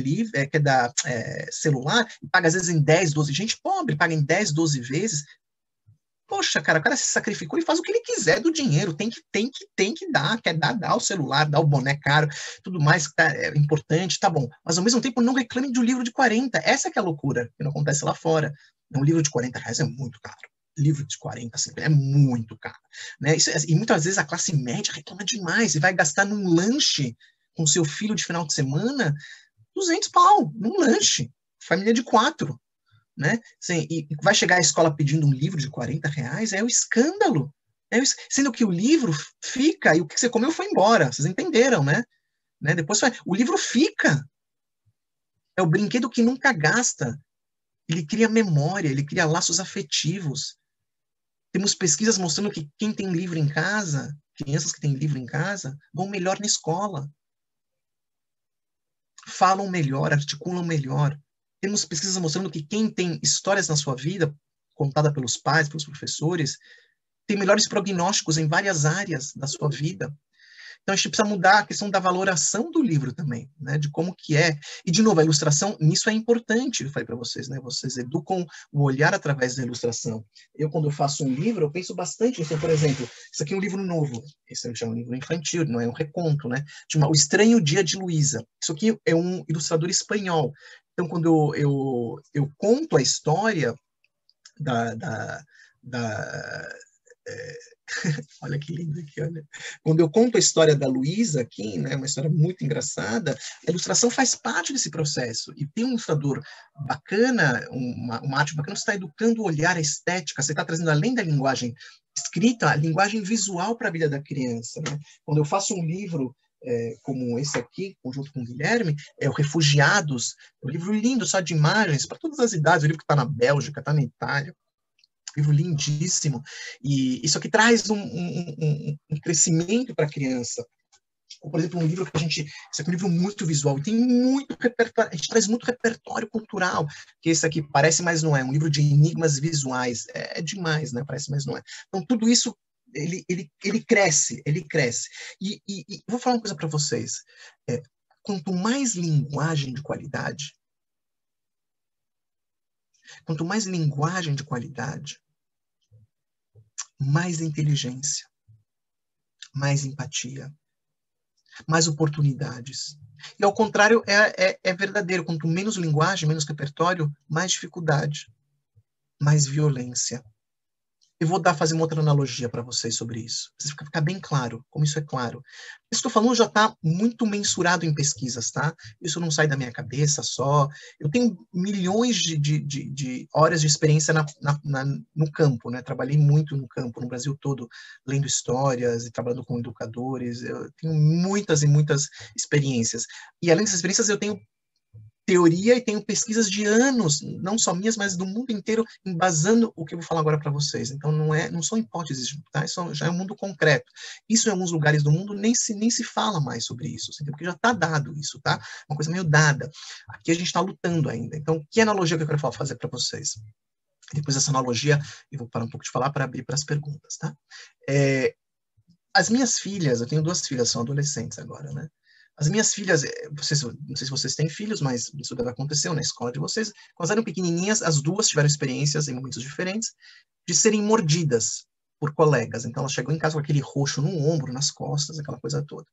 celular, e paga às vezes em 10, 12, gente pobre, paga em 10, 12 vezes. Poxa, cara, o cara se sacrificou e faz o que ele quiser do dinheiro, tem que dar, quer dar, dá o celular, dá o boné caro, tudo mais que é importante, tá bom. Mas ao mesmo tempo não reclame de um livro de 40, essa que é a loucura, que não acontece lá fora. Um livro de R$ 40 é muito caro. Livro de 40, 50 é muito caro, né? E muitas vezes a classe média reclama demais e vai gastar num lanche com seu filho de final de semana 200 pau, num lanche, família de 4, né? Assim, e vai chegar à escola pedindo um livro de R$ 40, é o escândalo. Sendo que o livro fica e o que você comeu foi embora. Vocês entenderam, né? Depois o livro fica. É o brinquedo que nunca gasta. Ele cria memória, ele cria laços afetivos. Temos pesquisas mostrando que quem tem livro em casa, crianças que têm livro em casa, vão melhor na escola. Falam melhor, articulam melhor. Temos pesquisas mostrando que quem tem histórias na sua vida, contada pelos pais, pelos professores, tem melhores prognósticos em várias áreas da sua vida. Então, a gente precisa mudar a questão da valoração do livro também, né? De como que é. E, de novo, a ilustração, nisso é importante, eu falei para vocês, né? Vocês educam o olhar através da ilustração. Eu, quando eu faço um livro, eu penso bastante. Então, por exemplo, isso aqui é um livro novo. Esse é um livro infantil, não é um reconto, né? Chama O Estranho Dia de Luísa. Isso aqui é um ilustrador espanhol. Então, quando eu conto a história da olha que lindo aqui, olha. Quando eu conto a história da Luísa aqui, né, uma história muito engraçada, a ilustração faz parte desse processo. E ter um ilustrador bacana, uma arte bacana, você está educando o olhar, a estética, você está trazendo, além da linguagem escrita, a linguagem visual para a vida da criança. Né? Quando eu faço um livro como esse aqui, junto com o Guilherme, o Refugiados, é um livro lindo, só de imagens, para todas as idades, o livro que está na Bélgica, está na Itália, livro lindíssimo, e isso aqui traz um crescimento para a criança. Ou, por exemplo, um livro que isso aqui é um livro muito visual, tem muito repertório, a gente traz muito repertório cultural, que esse aqui parece, mas não é, um livro de enigmas visuais, é demais, né, parece, mas não é. Então, tudo isso, ele cresce, e vou falar uma coisa para vocês, quanto mais linguagem de qualidade, mais inteligência, mais empatia, mais oportunidades. E ao contrário, é verdadeiro. Quanto menos linguagem, menos repertório, mais dificuldade, mais violência. Eu vou fazer uma outra analogia para vocês sobre isso. Para ficar bem claro, como isso é claro. Isso que eu estou falando já está muito mensurado em pesquisas, tá? Isso não sai da minha cabeça só. Eu tenho milhões de horas de experiência no campo, né? Trabalhei muito no campo, no Brasil todo, lendo histórias e trabalhando com educadores. Eu tenho muitas e muitas experiências. E além dessas experiências, eu tenho teoria e tenho pesquisas de anos, não só minhas, mas do mundo inteiro, embasando o que eu vou falar agora para vocês. Então, não são hipóteses, tá? Isso já é um mundo concreto. Isso, em alguns lugares do mundo, nem se fala mais sobre isso, porque já está dado isso, tá? Uma coisa meio dada. Aqui a gente está lutando ainda. Então, que analogia que eu quero fazer para vocês? Depois dessa analogia, eu vou parar um pouco de falar para abrir para as perguntas, tá? As minhas filhas, eu tenho 2 filhas, são adolescentes agora, né? As minhas filhas, vocês, não sei se vocês têm filhos, mas isso deve acontecer na escola de vocês. Quando eram pequenininhas, as 2 tiveram experiências em momentos diferentes de serem mordidas por colegas. Então, elas chegam em casa com aquele roxo no ombro, nas costas, aquela coisa toda.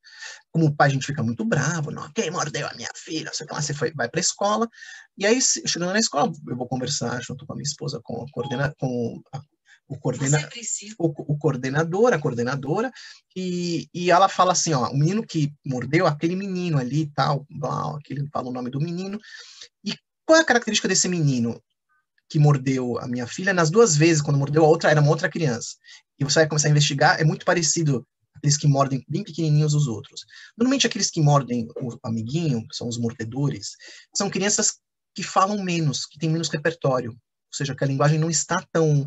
Como pai, a gente fica muito bravo, não, quem mordeu a minha filha? Sei lá, você vai para a escola, e aí, chegando na escola, eu vou conversar junto com a minha esposa, com o coordenador, a coordenadora, e ela fala assim, ó, o menino que mordeu, aquele menino ali e tal, ele fala o nome do menino, e qual é a característica desse menino que mordeu a minha filha? Nas 2 vezes, quando mordeu a outra, era uma outra criança. E você vai começar a investigar, é muito parecido aqueles que mordem bem pequenininhos os outros. Normalmente, aqueles que mordem o amiguinho, que são os mordedores, são crianças que falam menos, que têm menos repertório, ou seja, que a linguagem não está tão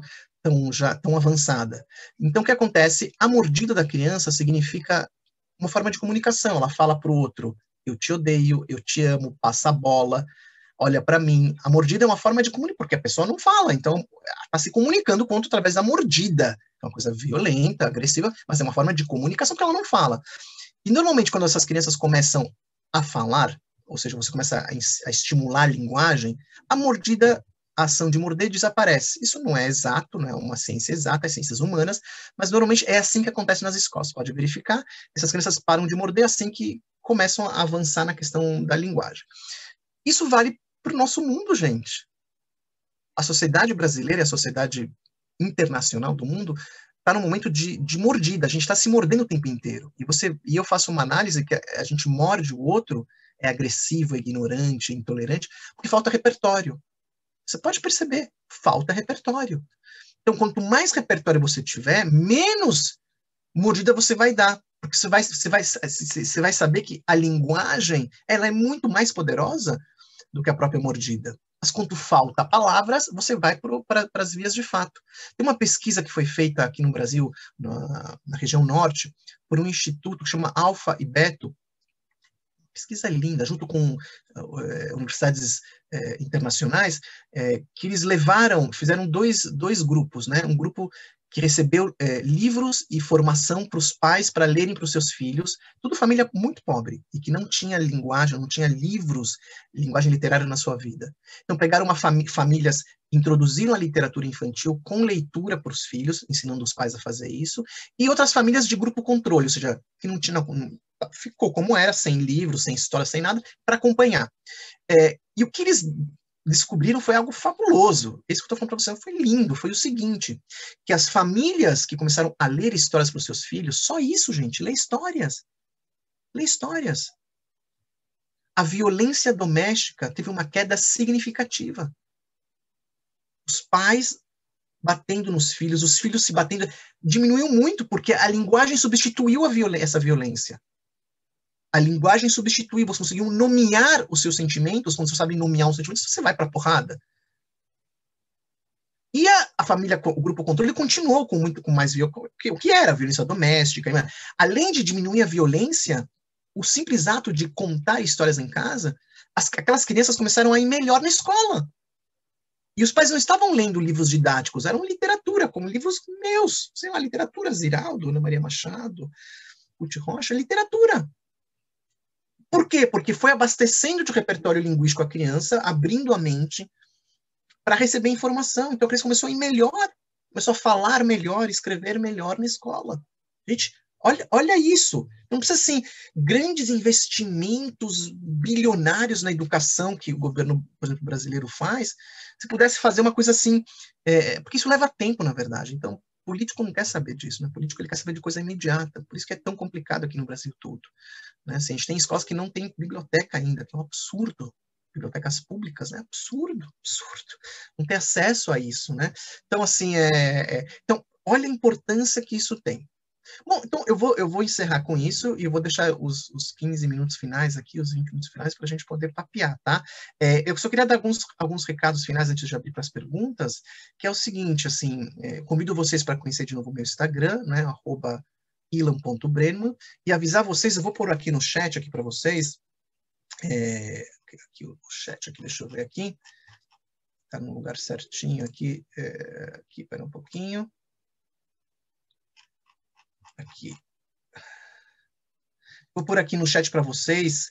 avançada. Então, o que acontece? A mordida da criança significa uma forma de comunicação. Ela fala para o outro, eu te odeio, eu te amo, passa a bola, olha para mim. A mordida é uma forma de comunicar, porque a pessoa não fala, então ela está se comunicando com o outro através da mordida. É uma coisa violenta, agressiva, mas é uma forma de comunicação que ela não fala. E normalmente, quando essas crianças começam a falar, ou seja, você começa a estimular a linguagem, a mordida, a ação de morder desaparece. Isso não é exato, não é uma ciência exata, é ciências humanas, mas normalmente é assim que acontece nas escolas. Pode verificar, essas crianças param de morder assim que começam a avançar na questão da linguagem. Isso vale para o nosso mundo, gente. A sociedade brasileira e a sociedade internacional do mundo está num momento de mordida. A gente está se mordendo o tempo inteiro. E eu faço uma análise que a gente morde o outro, é agressivo, é ignorante, é intolerante, porque falta repertório. Você pode perceber, falta repertório. Então, quanto mais repertório você tiver, menos mordida você vai dar. Porque você vai saber que a linguagem ela é muito mais poderosa do que a própria mordida. Mas quando falta palavras, você vai para as vias de fato. Tem uma pesquisa que foi feita aqui no Brasil, na região norte, por um instituto que chama Alfa e Beto. Pesquisa linda, junto com universidades internacionais, que eles fizeram dois grupos, né? Um grupo que recebeu livros e formação para os pais para lerem para os seus filhos, tudo família muito pobre, e que não tinha linguagem, não tinha livros, linguagem literária na sua vida. Então pegaram famílias, introduziram a literatura infantil com leitura para os filhos, ensinando os pais a fazer isso, e outras famílias de grupo controle, ou seja, que não tinha, ficou como era, sem livros, sem história, sem nada, para acompanhar. E o que eles descobriram foi algo fabuloso. Isso que eu estou falando para você foi lindo. Foi o seguinte, que as famílias que começaram a ler histórias para os seus filhos, só isso, gente, ler histórias. Ler histórias. A violência doméstica teve uma queda significativa. Os pais batendo nos filhos, os filhos se batendo, diminuiu muito, porque a linguagem substituiu essa violência. A linguagem substitui, você conseguiu nomear os seus sentimentos, quando você sabe nomear os sentimentos, você vai para a porrada. E a família, o grupo controle, continuou com mais violência, o que era violência doméstica. Né? Além de diminuir a violência, o simples ato de contar histórias em casa, aquelas crianças começaram a ir melhor na escola. E os pais não estavam lendo livros didáticos, eram literatura, como livros meus, sei lá, literatura, Ziraldo, Ana Maria Machado, Ruth Rocha, literatura. Por quê? Porque foi abastecendo de repertório linguístico a criança, abrindo a mente para receber informação. Então a criança começou a ir melhor, começou a falar melhor, escrever melhor na escola. Gente, olha isso. Não precisa, assim, grandes investimentos bilionários na educação que o governo, por exemplo, brasileiro faz. Se pudesse fazer uma coisa assim, porque isso leva tempo, na verdade. Então, político não quer saber disso, né? Político ele quer saber de coisa imediata. Por isso que é tão complicado aqui no Brasil todo. Né? Assim, a gente tem escolas que não tem biblioteca ainda, que é um absurdo. Bibliotecas públicas, né? Absurdo, absurdo. Não ter acesso a isso, né? Então, assim, então, olha a importância que isso tem. Bom, então eu vou encerrar com isso e eu vou deixar os 15 minutos finais aqui, os 20 minutos finais, para a gente poder papear, tá? Eu só queria dar alguns recados finais antes de abrir para as perguntas, que é o seguinte, assim, convido vocês para conhecer de novo o meu Instagram, né, @ilan.brenman, e avisar vocês, eu vou pôr aqui no chat aqui para vocês, aqui o chat aqui, deixa eu ver aqui, Está no lugar certinho aqui. Aqui, espera um pouquinho. Aqui. Vou pôr aqui no chat para vocês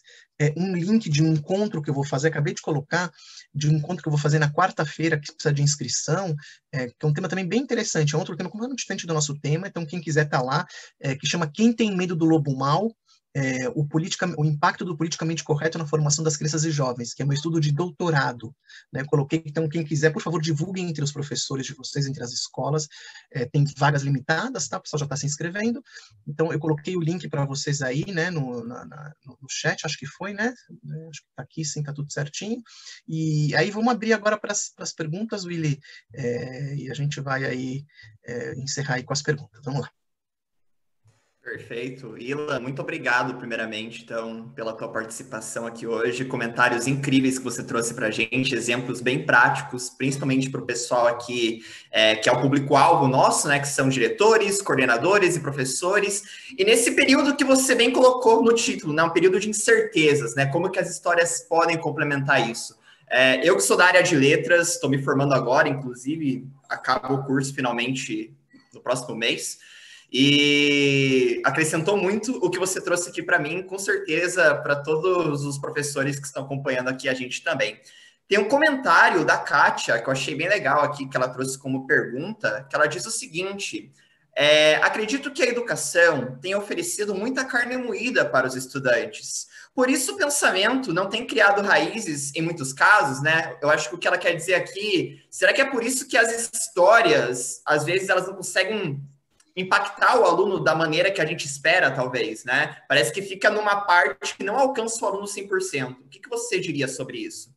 um link de um encontro que eu vou fazer, acabei de colocar, de um encontro que eu vou fazer na quarta-feira, que precisa de inscrição, que é um tema também bem interessante, é outro tema completamente diferente do nosso tema, então quem quiser tá lá, que chama Quem Tem Medo do Lobo Mau? O impacto do politicamente correto na formação das crianças e jovens, que é um estudo de doutorado, né? Coloquei, então, quem quiser, por favor, divulguem entre os professores de vocês, entre as escolas, tem vagas limitadas, tá? O pessoal já está se inscrevendo, então eu coloquei o link para vocês aí, né, no chat, acho que foi, né? Acho que está aqui, sim, está tudo certinho, e aí vamos abrir agora para as perguntas, Willy, e a gente vai aí encerrar aí com as perguntas, vamos lá. Perfeito. Ilan, muito obrigado, primeiramente, então, pela tua participação aqui hoje, comentários incríveis que você trouxe para a gente, exemplos bem práticos, principalmente para o pessoal aqui, que é o público-alvo nosso, né, que são diretores, coordenadores e professores, e nesse período que você bem colocou no título, né, um período de incertezas, né, como que as histórias podem complementar isso. Eu que sou da área de letras, estou me formando agora, inclusive, acabo o curso finalmente no próximo mês, e acrescentou muito o que você trouxe aqui para mim, com certeza para todos os professores que estão acompanhando aqui a gente também. Tem um comentário da Kátia, que eu achei bem legal aqui, que ela trouxe como pergunta, que ela diz o seguinte: acredito que a educação tem oferecido muita carne moída para os estudantes. Por isso o pensamento não tem criado raízes em muitos casos, né? Eu acho que o que ela quer dizer aqui, será que é por isso que as histórias, às vezes, elas não conseguem impactar o aluno da maneira que a gente espera, talvez, né? Parece que fica numa parte que não alcança o aluno 100%. O que você diria sobre isso?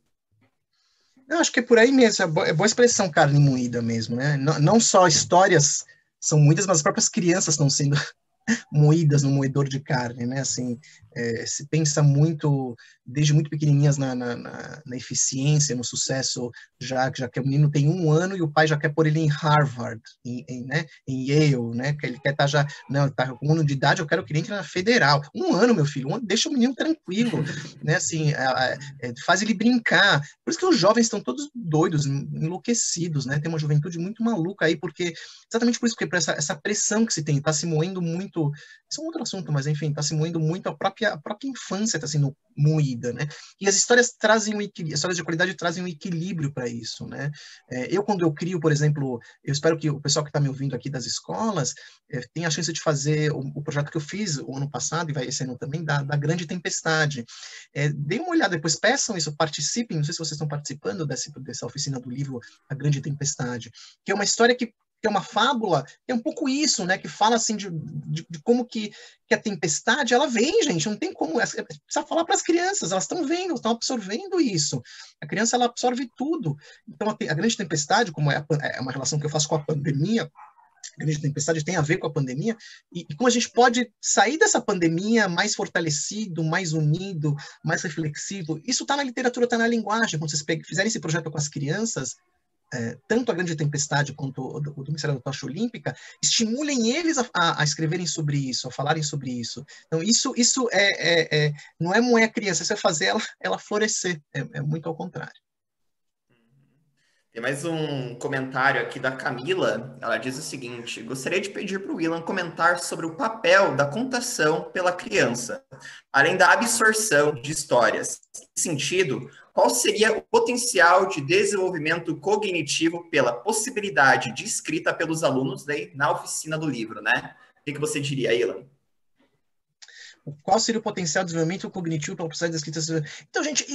Eu acho que é por aí mesmo, é boa expressão carne moída mesmo, né? Não só histórias são muitas, mas as próprias crianças estão sendo moídas no moedor de carne, né? Assim, se pensa muito, desde muito pequenininhas, na eficiência, no sucesso, já que o menino tem 1 ano e o pai já quer pôr ele em Harvard, né? Em Yale, né? Que ele quer estar já, não, tá com 1 ano de idade, eu quero que ele entre na federal. 1 ano, meu filho, deixa o menino tranquilo, né? Assim, faz ele brincar. Por isso que os jovens estão todos doidos, enlouquecidos, né? Tem uma juventude muito maluca aí, porque exatamente por isso, porque essa pressão que se tem, está se moendo muito. Isso é um outro assunto, mas enfim, está se moendo muito, a própria infância está sendo moída, né? E as histórias trazem um equilíbrio, as histórias de qualidade trazem um equilíbrio para isso, né? Quando eu crio, por exemplo, eu espero que o pessoal que está me ouvindo aqui das escolas tenha a chance de fazer o projeto que eu fiz o ano passado, e vai esse ano também, da Grande Tempestade. Deem uma olhada, depois peçam isso, participem, não sei se vocês estão participando dessa oficina do livro A Grande Tempestade, que é uma história que é uma fábula, é um pouco isso, né, que fala assim de como que a tempestade, ela vem, gente, não tem como, precisa falar para as crianças, elas estão vendo, estão absorvendo isso, a criança, ela absorve tudo, então a grande tempestade, como é uma relação que eu faço com a pandemia, a grande tempestade tem a ver com a pandemia, e como a gente pode sair dessa pandemia mais fortalecido, mais unido, mais reflexivo, isso está na literatura, está na linguagem, quando vocês fizerem esse projeto com as crianças, tanto a Grande Tempestade quanto o do Ministério da Tocha Olímpica, estimulem eles a escreverem sobre isso, a falarem sobre isso. Então, isso não é moer a criança, isso é fazer ela florescer, é muito ao contrário. Tem mais um comentário aqui da Camila, ela diz o seguinte: gostaria de pedir para o Willan comentar sobre o papel da contação pela criança, além da absorção de histórias. Nesse sentido, qual seria o potencial de desenvolvimento cognitivo pela possibilidade de escrita pelos alunos na oficina do livro, né? O que você diria, Willan? Qual seria o potencial de desenvolvimento cognitivo para o processo de escrita? Então, gente,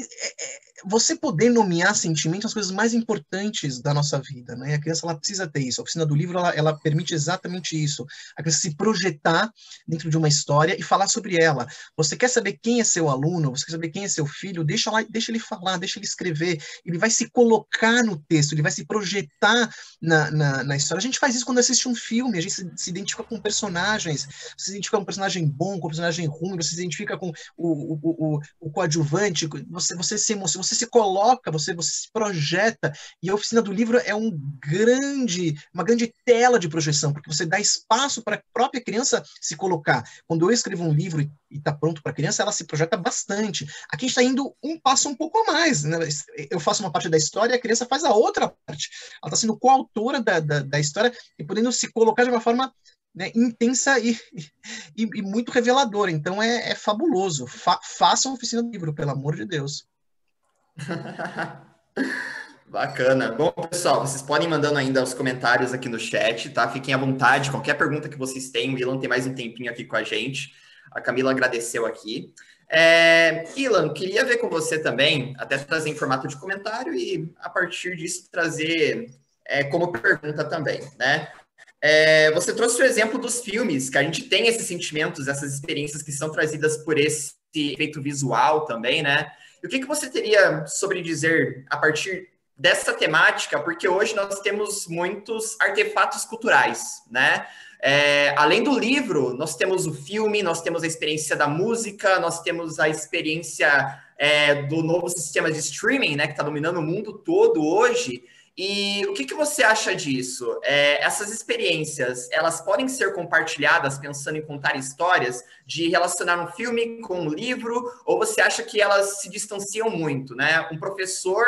você poder nomear sentimentos são as coisas mais importantes da nossa vida, né? A criança, ela precisa ter isso. A oficina do livro, ela permite exatamente isso. A criança se projetar dentro de uma história e falar sobre ela. Você quer saber quem é seu aluno? Você quer saber quem é seu filho? Deixa ele falar, deixa ele escrever. Ele vai se colocar no texto, ele vai se projetar na história. A gente faz isso quando assiste um filme, a gente se identifica com personagens, se identifica com um personagem bom, com um personagem ruim, você se identifica com o coadjuvante, você se emociona, você se coloca, você se projeta, e a oficina do livro é uma grande tela de projeção, porque você dá espaço para a própria criança se colocar. Quando eu escrevo um livro e está pronto para a criança, ela se projeta bastante. Aqui a gente está indo um passo um pouco a mais, né? Eu faço uma parte da história e a criança faz a outra parte. Ela está sendo coautora da história e podendo se colocar de uma forma, né, intensa e muito reveladora. Então é fabuloso. Façam oficina do livro, pelo amor de Deus. Bacana. Bom, pessoal, vocês podem ir mandando ainda os comentários aqui no chat, tá? Fiquem à vontade, qualquer pergunta que vocês tenham. O Ilan tem mais um tempinho aqui com a gente. A Camila agradeceu aqui. Ilan, queria ver com você também, até trazer em formato de comentário e, a partir disso, trazer como pergunta também, né? Você trouxe o exemplo dos filmes, que a gente tem esses sentimentos, essas experiências que são trazidas por esse efeito visual também, né? E o que você teria sobre dizer a partir dessa temática? Porque hoje nós temos muitos artefatos culturais, né? Além do livro, nós temos o filme, nós temos a experiência da música, nós temos a experiência do novo sistema de streaming, né, que está dominando o mundo todo hoje. E o que você acha disso? Essas experiências, elas podem ser compartilhadas pensando em contar histórias, de relacionar um filme com um livro, ou você acha que elas se distanciam muito, né? Um professor,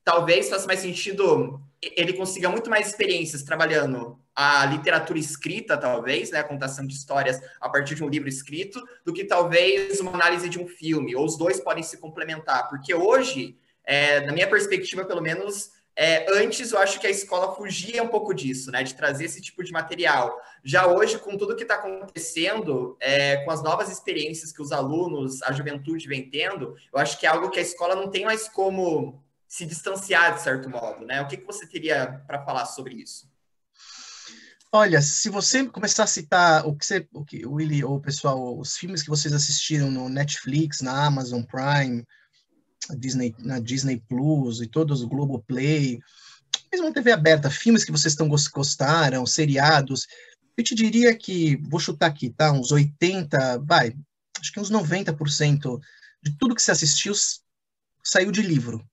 talvez faça mais sentido, ele consiga muito mais experiências trabalhando a literatura escrita, talvez, né, a contação de histórias a partir de um livro escrito, do que talvez uma análise de um filme, ou os dois podem se complementar, porque hoje, na minha perspectiva, pelo menos, antes eu acho que a escola fugia um pouco disso, né, de trazer esse tipo de material. Já hoje, com tudo que está acontecendo, com as novas experiências que os alunos, a juventude vem tendo, eu acho que é algo que a escola não tem mais como se distanciar, de certo modo, né? O que você teria para falar sobre isso? Olha, se você começar a citar o Willy ou o pessoal, os filmes que vocês assistiram no Netflix, na Amazon Prime, na Disney Plus e todos o Globoplay, mesmo na TV aberta, filmes que vocês gostaram, seriados, eu te diria que, vou chutar aqui, tá? Uns 80, acho que uns 90% de tudo que você assistiu saiu de livro.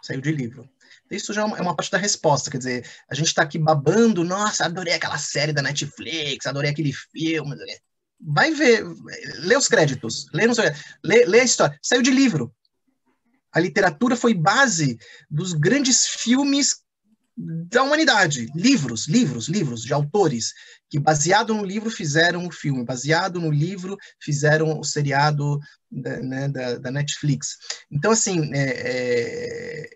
Saiu de livro. Isso já é uma parte da resposta, quer dizer, a gente está aqui babando, nossa, adorei aquela série da Netflix, adorei aquele filme. Vai ver, lê os créditos, lê a história. Saiu de livro. A literatura foi base dos grandes filmes da humanidade. Livros de autores que, baseado no livro, fizeram o filme, baseado no livro, fizeram o seriado da Netflix. Então, assim,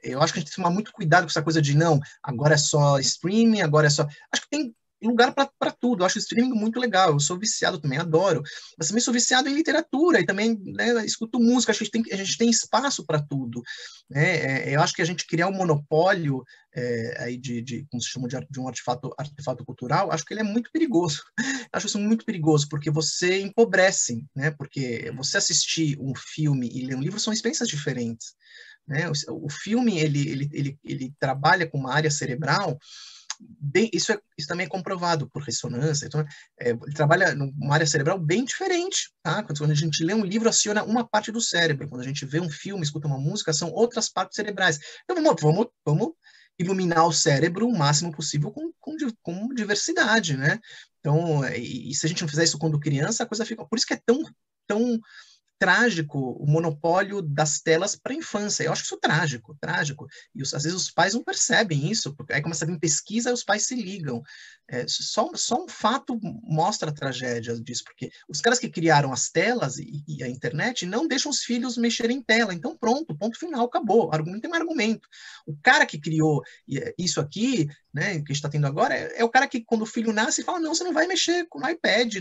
eu acho que a gente tem que tomar muito cuidado com essa coisa de, não, agora é só streaming, agora é só... Acho que tem lugar para tudo. Eu acho o streaming muito legal. Eu sou viciado também, adoro. Mas também sou viciado em literatura e também, né, escuto música. Acho que a gente tem espaço para tudo. Né? Eu acho que a gente criar um monopólio aí como se chama, de um artefato cultural, acho que ele é muito perigoso. Acho isso muito perigoso, porque você empobrece, né? Porque você assistir um filme e ler um livro são experiências diferentes. Né? O filme, ele trabalha com uma área cerebral isso também é comprovado por ressonância. Então, ele trabalha numa área cerebral bem diferente. Tá? Quando a gente lê um livro, aciona uma parte do cérebro. Quando a gente vê um filme, escuta uma música, são outras partes cerebrais. Então, vamos iluminar o cérebro o máximo possível com diversidade. Né? Então, e se a gente não fizer isso quando criança, a coisa fica... Por isso que é tão trágico o monopólio das telas para a infância. Eu acho isso trágico. E às vezes os pais não percebem isso, porque aí começa a vir pesquisa e os pais se ligam. Só um fato mostra a tragédia disso, porque os caras que criaram as telas e a internet não deixam os filhos mexerem em tela. Então pronto, ponto final, acabou. Não tem mais argumento. O cara que criou isso aqui, né, que a gente está tendo agora, é o cara que, quando o filho nasce, fala, não, você não vai mexer no iPad,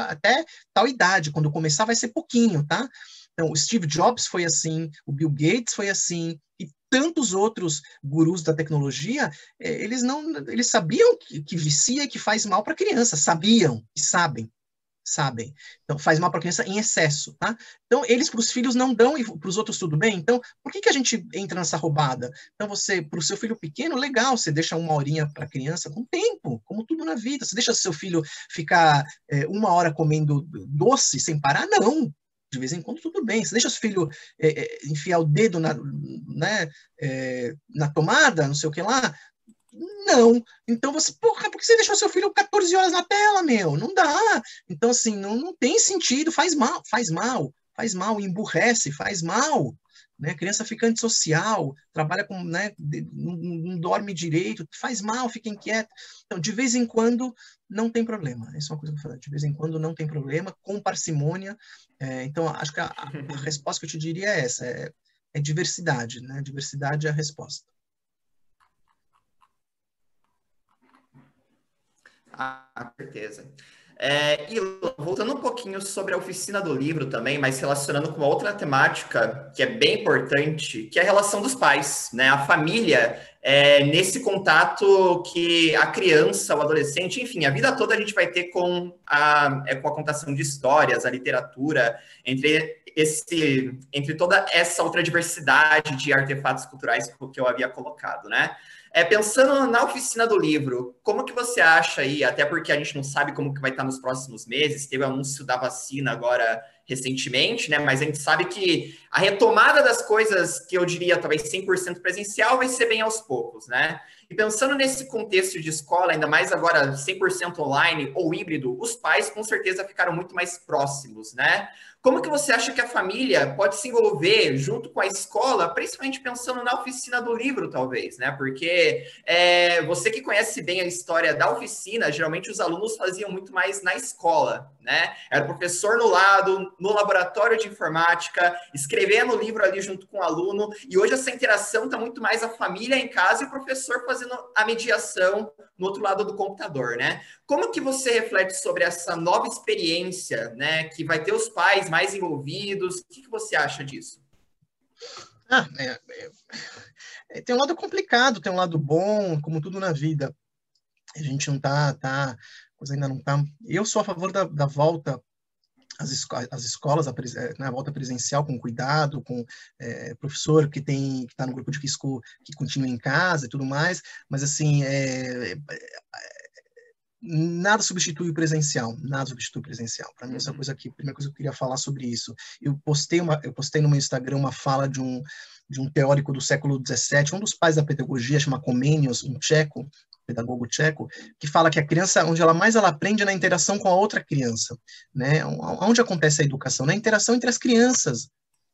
até tal idade, quando começar vai ser pouquinho, tá? Então, o Steve Jobs foi assim, o Bill Gates foi assim, e tantos outros gurus da tecnologia, eles sabiam que vicia e que faz mal para a criança, sabiam e sabem, sabem. Então, faz mal para a criança em excesso, tá? Então, eles para os filhos não dão e para os outros tudo bem. Então, por que a gente entra nessa roubada? Então, você, para o seu filho pequeno, legal, você deixa 1 horinha para a criança com tempo, como tudo na vida. Você deixa seu filho ficar 1 hora comendo doce sem parar? Não. De vez em quando, tudo bem. Você deixa seu filho enfiar o dedo né, na tomada, não sei o que lá? Não. Então você, porra, por que você deixou seu filho 14 horas na tela, meu? Não dá. Então, assim, não tem sentido, faz mal, emburrece, faz mal. Né? Criança fica antissocial, trabalha com, né, não dorme direito, faz mal, fica inquieto. Então, de vez em quando, não tem problema. Essa é uma coisa que eu falei, de vez em quando não tem problema, com parcimônia. Então, acho que a resposta que eu te diria é essa, é diversidade, né? Diversidade é a resposta. Com certeza. E voltando um pouquinho sobre a oficina do livro também, mas relacionando com uma outra temática que é bem importante, que é a relação dos pais, né? A família, nesse contato que a criança, o adolescente, enfim, a vida toda a gente vai ter com a contação de histórias, a literatura, entre toda essa outra diversidade de artefatos culturais que eu havia colocado, né? Pensando na oficina do livro, como que você acha aí, até porque a gente não sabe como que vai estar nos próximos meses, teve o anúncio da vacina agora recentemente, né? Mas a gente sabe que a retomada das coisas, que eu diria talvez 100% presencial, vai ser bem aos poucos, né? E pensando nesse contexto de escola, ainda mais agora 100% online ou híbrido, os pais com certeza ficaram muito mais próximos, né? Como que você acha que a família pode se envolver junto com a escola, principalmente pensando na oficina do livro, talvez, né? Porque você que conhece bem a história da oficina, geralmente os alunos faziam muito mais na escola, né? Era o professor no lado, no laboratório de informática, escrevendo o livro ali junto com o aluno, e hoje essa interação está muito mais a família em casa e o professor fazendo a mediação no outro lado do computador, né? Como que você reflete sobre essa nova experiência, né, que vai ter os pais mais envolvidos? O que você acha disso? Tem um lado complicado, tem um lado bom, como tudo na vida. A gente não tá coisa ainda não tá. Eu sou a favor da volta às escolas, a volta presencial com cuidado, com professor que está no grupo de risco que continua em casa e tudo mais, mas assim, nada substitui o presencial, nada substitui o presencial. Para mim, essa coisa aqui, a primeira coisa que eu queria falar sobre isso. Eu postei no meu Instagram uma fala de um teórico do século XVII, um dos pais da pedagogia, chama Comenius, um tcheco, pedagogo tcheco, que fala que a criança, onde ela aprende é na interação com a outra criança, né? Onde acontece a educação? Na interação entre as crianças,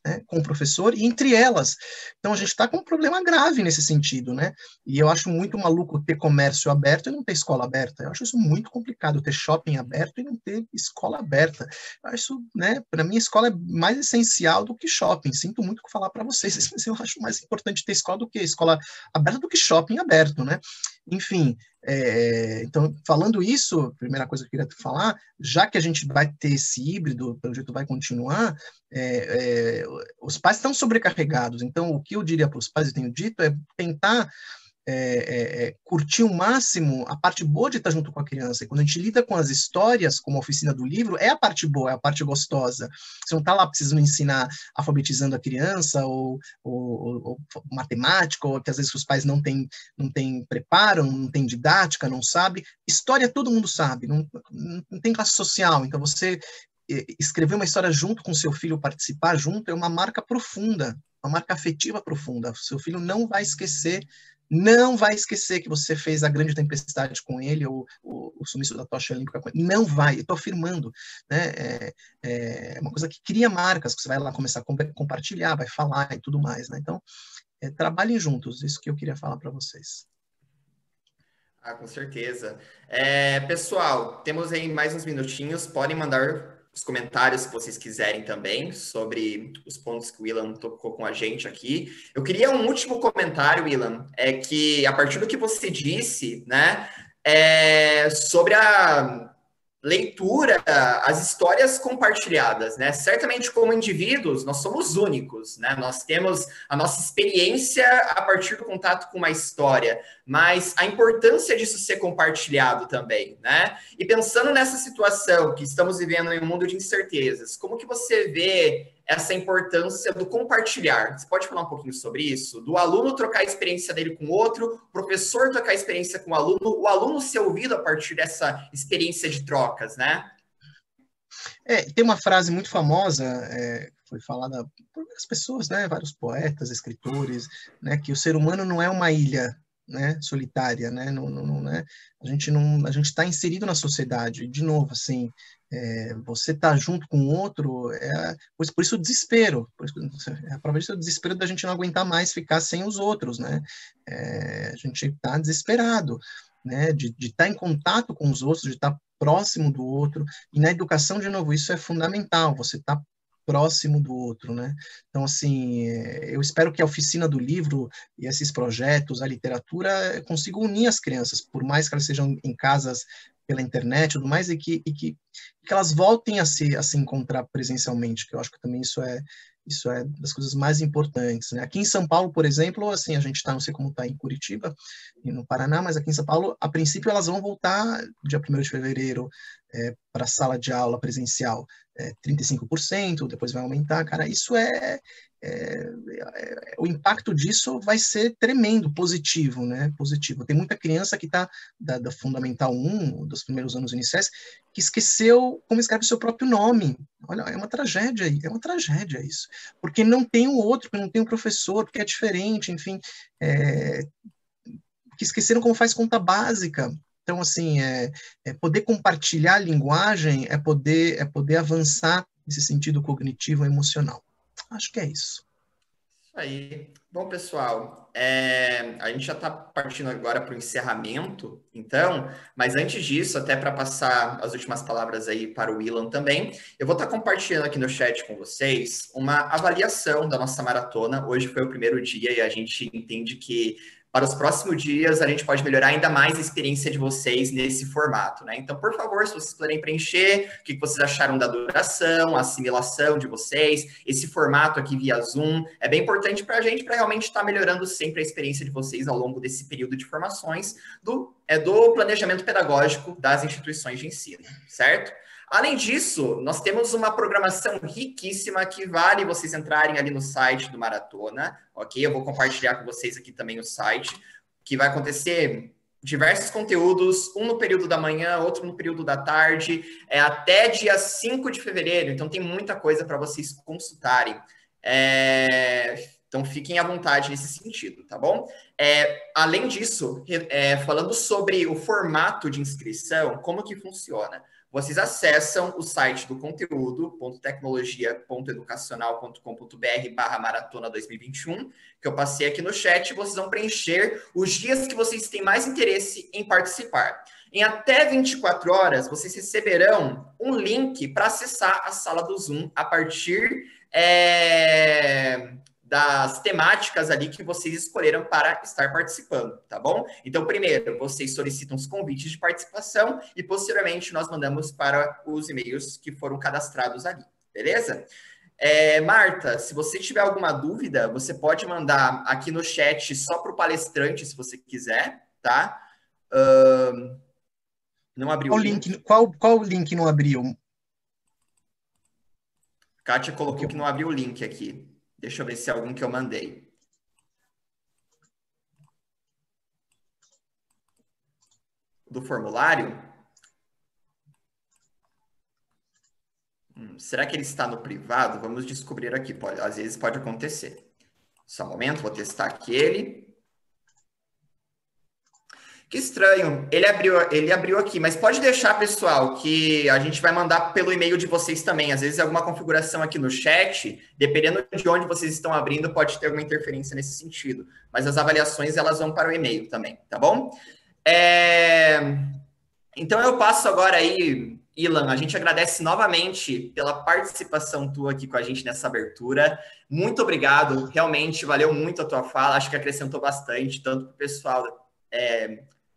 né, com o professor e entre elas. Então, a gente está com um problema grave nesse sentido, né? E eu acho muito maluco ter comércio aberto e não ter escola aberta. Eu acho isso muito complicado, ter shopping aberto e não ter escola aberta. Eu acho isso, né? Para mim, a escola é mais essencial do que shopping. Sinto muito falar para vocês, mas eu acho mais importante ter escola do que escola aberta do que shopping aberto, né? Enfim, então, falando isso, a primeira coisa que eu queria falar, já que a gente vai ter esse híbrido, pelo jeito vai continuar, os pais estão sobrecarregados. Então, o que eu diria para os pais, eu tenho dito, é tentar curtir o máximo a parte boa de estar junto com a criança. E quando a gente lida com as histórias, como a oficina do livro, é a parte boa, é a parte gostosa. Você não está lá precisando ensinar, alfabetizando a criança, ou matemática, ou que às vezes os pais não têm preparo, não têm didática, não sabe. História todo mundo sabe, não tem classe social. Então, você escrever uma história junto com seu filho, participar junto, é uma marca profunda, uma marca afetiva profunda. Seu filho não vai esquecer que você fez a grande tempestade com ele, ou o sumiço da tocha olímpica com ele. Não vai, eu estou afirmando. Né? É uma coisa que cria marcas, que você vai lá começar a compartilhar, vai falar e tudo mais. Né? Então, trabalhem juntos, isso que eu queria falar para vocês. Com certeza. Pessoal, temos aí mais uns minutinhos, podem mandar os comentários que vocês quiserem também sobre os pontos que o Willan tocou com a gente aqui. Eu queria um último comentário, Willan, que a partir do que você disse, né, sobre leitura, as histórias compartilhadas, né? Certamente, como indivíduos, nós somos únicos, né? Nós temos a nossa experiência a partir do contato com uma história, mas a importância disso ser compartilhado também, né? E pensando nessa situação que estamos vivendo em um mundo de incertezas, como que você vê essa importância do compartilhar? Você pode falar um pouquinho sobre isso? Do aluno trocar a experiência dele com o outro, o professor trocar a experiência com o aluno ser ouvido a partir dessa experiência de trocas, né? Tem uma frase muito famosa, foi falada por várias pessoas, né, vários poetas, escritores, né, que o ser humano não é uma ilha, né, solitária, né, não, né, a gente está inserido na sociedade. De novo, assim, você está junto com o outro, por isso o desespero, a prova disso é o desespero da gente não aguentar mais ficar sem os outros, né, a gente está desesperado, né, de estar em contato com os outros, de estar próximo do outro, e na educação, de novo, isso é fundamental, você está próximo do outro, né? Então, assim, eu espero que a oficina do livro e esses projetos, a literatura, consigam unir as crianças, por mais que elas sejam em casas pela internet e tudo mais, que elas voltem a se encontrar presencialmente, que eu acho que também isso é das coisas mais importantes, né? Aqui em São Paulo, por exemplo, assim, a gente está, não sei como está em Curitiba e no Paraná, mas aqui em São Paulo, a princípio, elas vão voltar dia 1º de fevereiro para a sala de aula presencial, 35%, depois vai aumentar, cara, isso o impacto disso vai ser tremendo, positivo, né? Positivo. Tem muita criança que está da Fundamental 1, dos primeiros anos iniciais, que esqueceu como escreve o seu próprio nome. Olha, é uma tragédia isso. Porque não tem o outro, porque não tem o professor, porque é diferente, enfim, que esqueceram como faz conta básica. Então, assim, poder compartilhar a linguagem é poder avançar nesse sentido cognitivo e emocional. Acho que é isso. Isso aí. Bom, pessoal, a gente já está partindo agora para o encerramento, então, mas antes disso, até para passar as últimas palavras aí para o Willan também, eu vou estar compartilhando aqui no chat com vocês uma avaliação da nossa maratona. Hoje foi o primeiro dia e a gente entende que para os próximos dias a gente pode melhorar ainda mais a experiência de vocês nesse formato, né? Então, por favor, se vocês puderem preencher, o que vocês acharam da duração, a assimilação de vocês, esse formato aqui via Zoom, é bem importante para a gente, para realmente estar melhorando sempre a experiência de vocês ao longo desse período de formações do planejamento pedagógico das instituições de ensino, certo? Além disso, nós temos uma programação riquíssima que vale vocês entrarem ali no site do Maratona, ok? Eu vou compartilhar com vocês aqui também o site, que vai acontecer diversos conteúdos, um no período da manhã, outro no período da tarde, até dia 5 de fevereiro, então tem muita coisa para vocês consultarem. Então fiquem à vontade nesse sentido, tá bom? Além disso, falando sobre o formato de inscrição, como que funciona? Vocês acessam o site do conteúdo.tecnologia.educacional.com.br/maratona 2021, que eu passei aqui no chat, vocês vão preencher os dias que vocês têm mais interesse em participar. Em até 24 horas, vocês receberão um link para acessar a sala do Zoom a partir das temáticas ali que vocês escolheram para estar participando, tá bom? Então, primeiro, vocês solicitam os convites de participação e, posteriormente, nós mandamos para os e-mails que foram cadastrados ali, beleza? Marta, se você tiver alguma dúvida, você pode mandar aqui no chat só para o palestrante, se você quiser, tá? Não abriu o link? Qual link não abriu? Kátia colocou que não abriu o link aqui. Deixa eu ver se é algum que eu mandei. Do formulário? Será que ele está no privado? Vamos descobrir aqui. Às vezes pode acontecer. Só um momento, vou testar aqui ele. Que estranho. Ele abriu aqui, mas pode deixar, pessoal, que a gente vai mandar pelo e-mail de vocês também. Às vezes alguma configuração aqui no chat, dependendo de onde vocês estão abrindo, pode ter alguma interferência nesse sentido. Mas as avaliações, elas vão para o e-mail também, tá bom? Então eu passo agora aí, Ilan, a gente agradece novamente pela participação tua aqui com a gente nessa abertura. Muito obrigado, realmente valeu muito a tua fala, acho que acrescentou bastante, tanto para o pessoal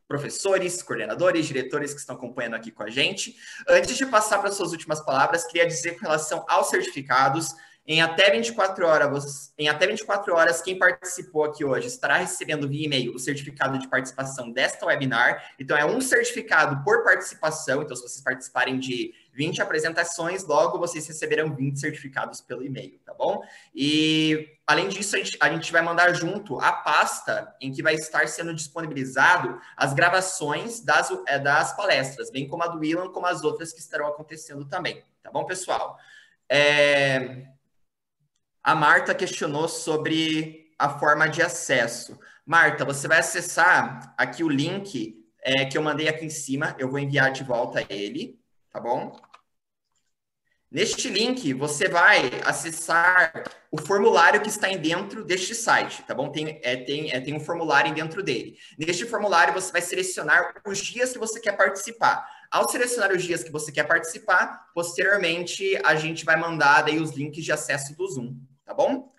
professores, coordenadores, diretores que estão acompanhando aqui com a gente. Antes de passar para as suas últimas palavras, queria dizer com relação aos certificados, em até 24 horas, quem participou aqui hoje estará recebendo via e-mail o certificado de participação desta webinar. Então, é um certificado por participação. Então, se vocês participarem de 20 apresentações, logo vocês receberão 20 certificados pelo e-mail, tá bom? E, além disso, a gente vai mandar junto a pasta em que vai estar sendo disponibilizado as gravações das palestras, bem como a do Willan, como as outras que estarão acontecendo também, tá bom, pessoal? A Marta questionou sobre a forma de acesso. Marta, você vai acessar aqui o link que eu mandei aqui em cima, eu vou enviar de volta ele, tá bom? Neste link, você vai acessar o formulário que está dentro deste site, tá bom? Tem um formulário dentro dele. Neste formulário, você vai selecionar os dias que você quer participar. Ao selecionar os dias que você quer participar, posteriormente, a gente vai mandar daí os links de acesso do Zoom, tá bom?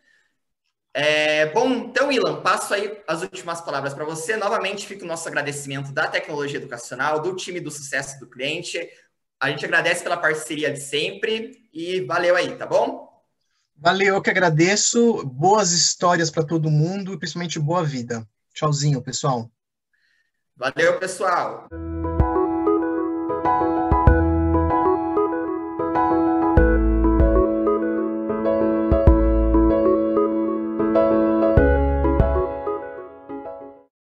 Bom, então, Willan, passo aí as últimas palavras para você. Novamente, fica o nosso agradecimento da Tecnologia Educacional, do time do Sucesso do Cliente. A gente agradece pela parceria de sempre e valeu aí, tá bom? Valeu, eu que agradeço. Boas histórias para todo mundo e principalmente boa vida. Tchauzinho, pessoal. Valeu, pessoal.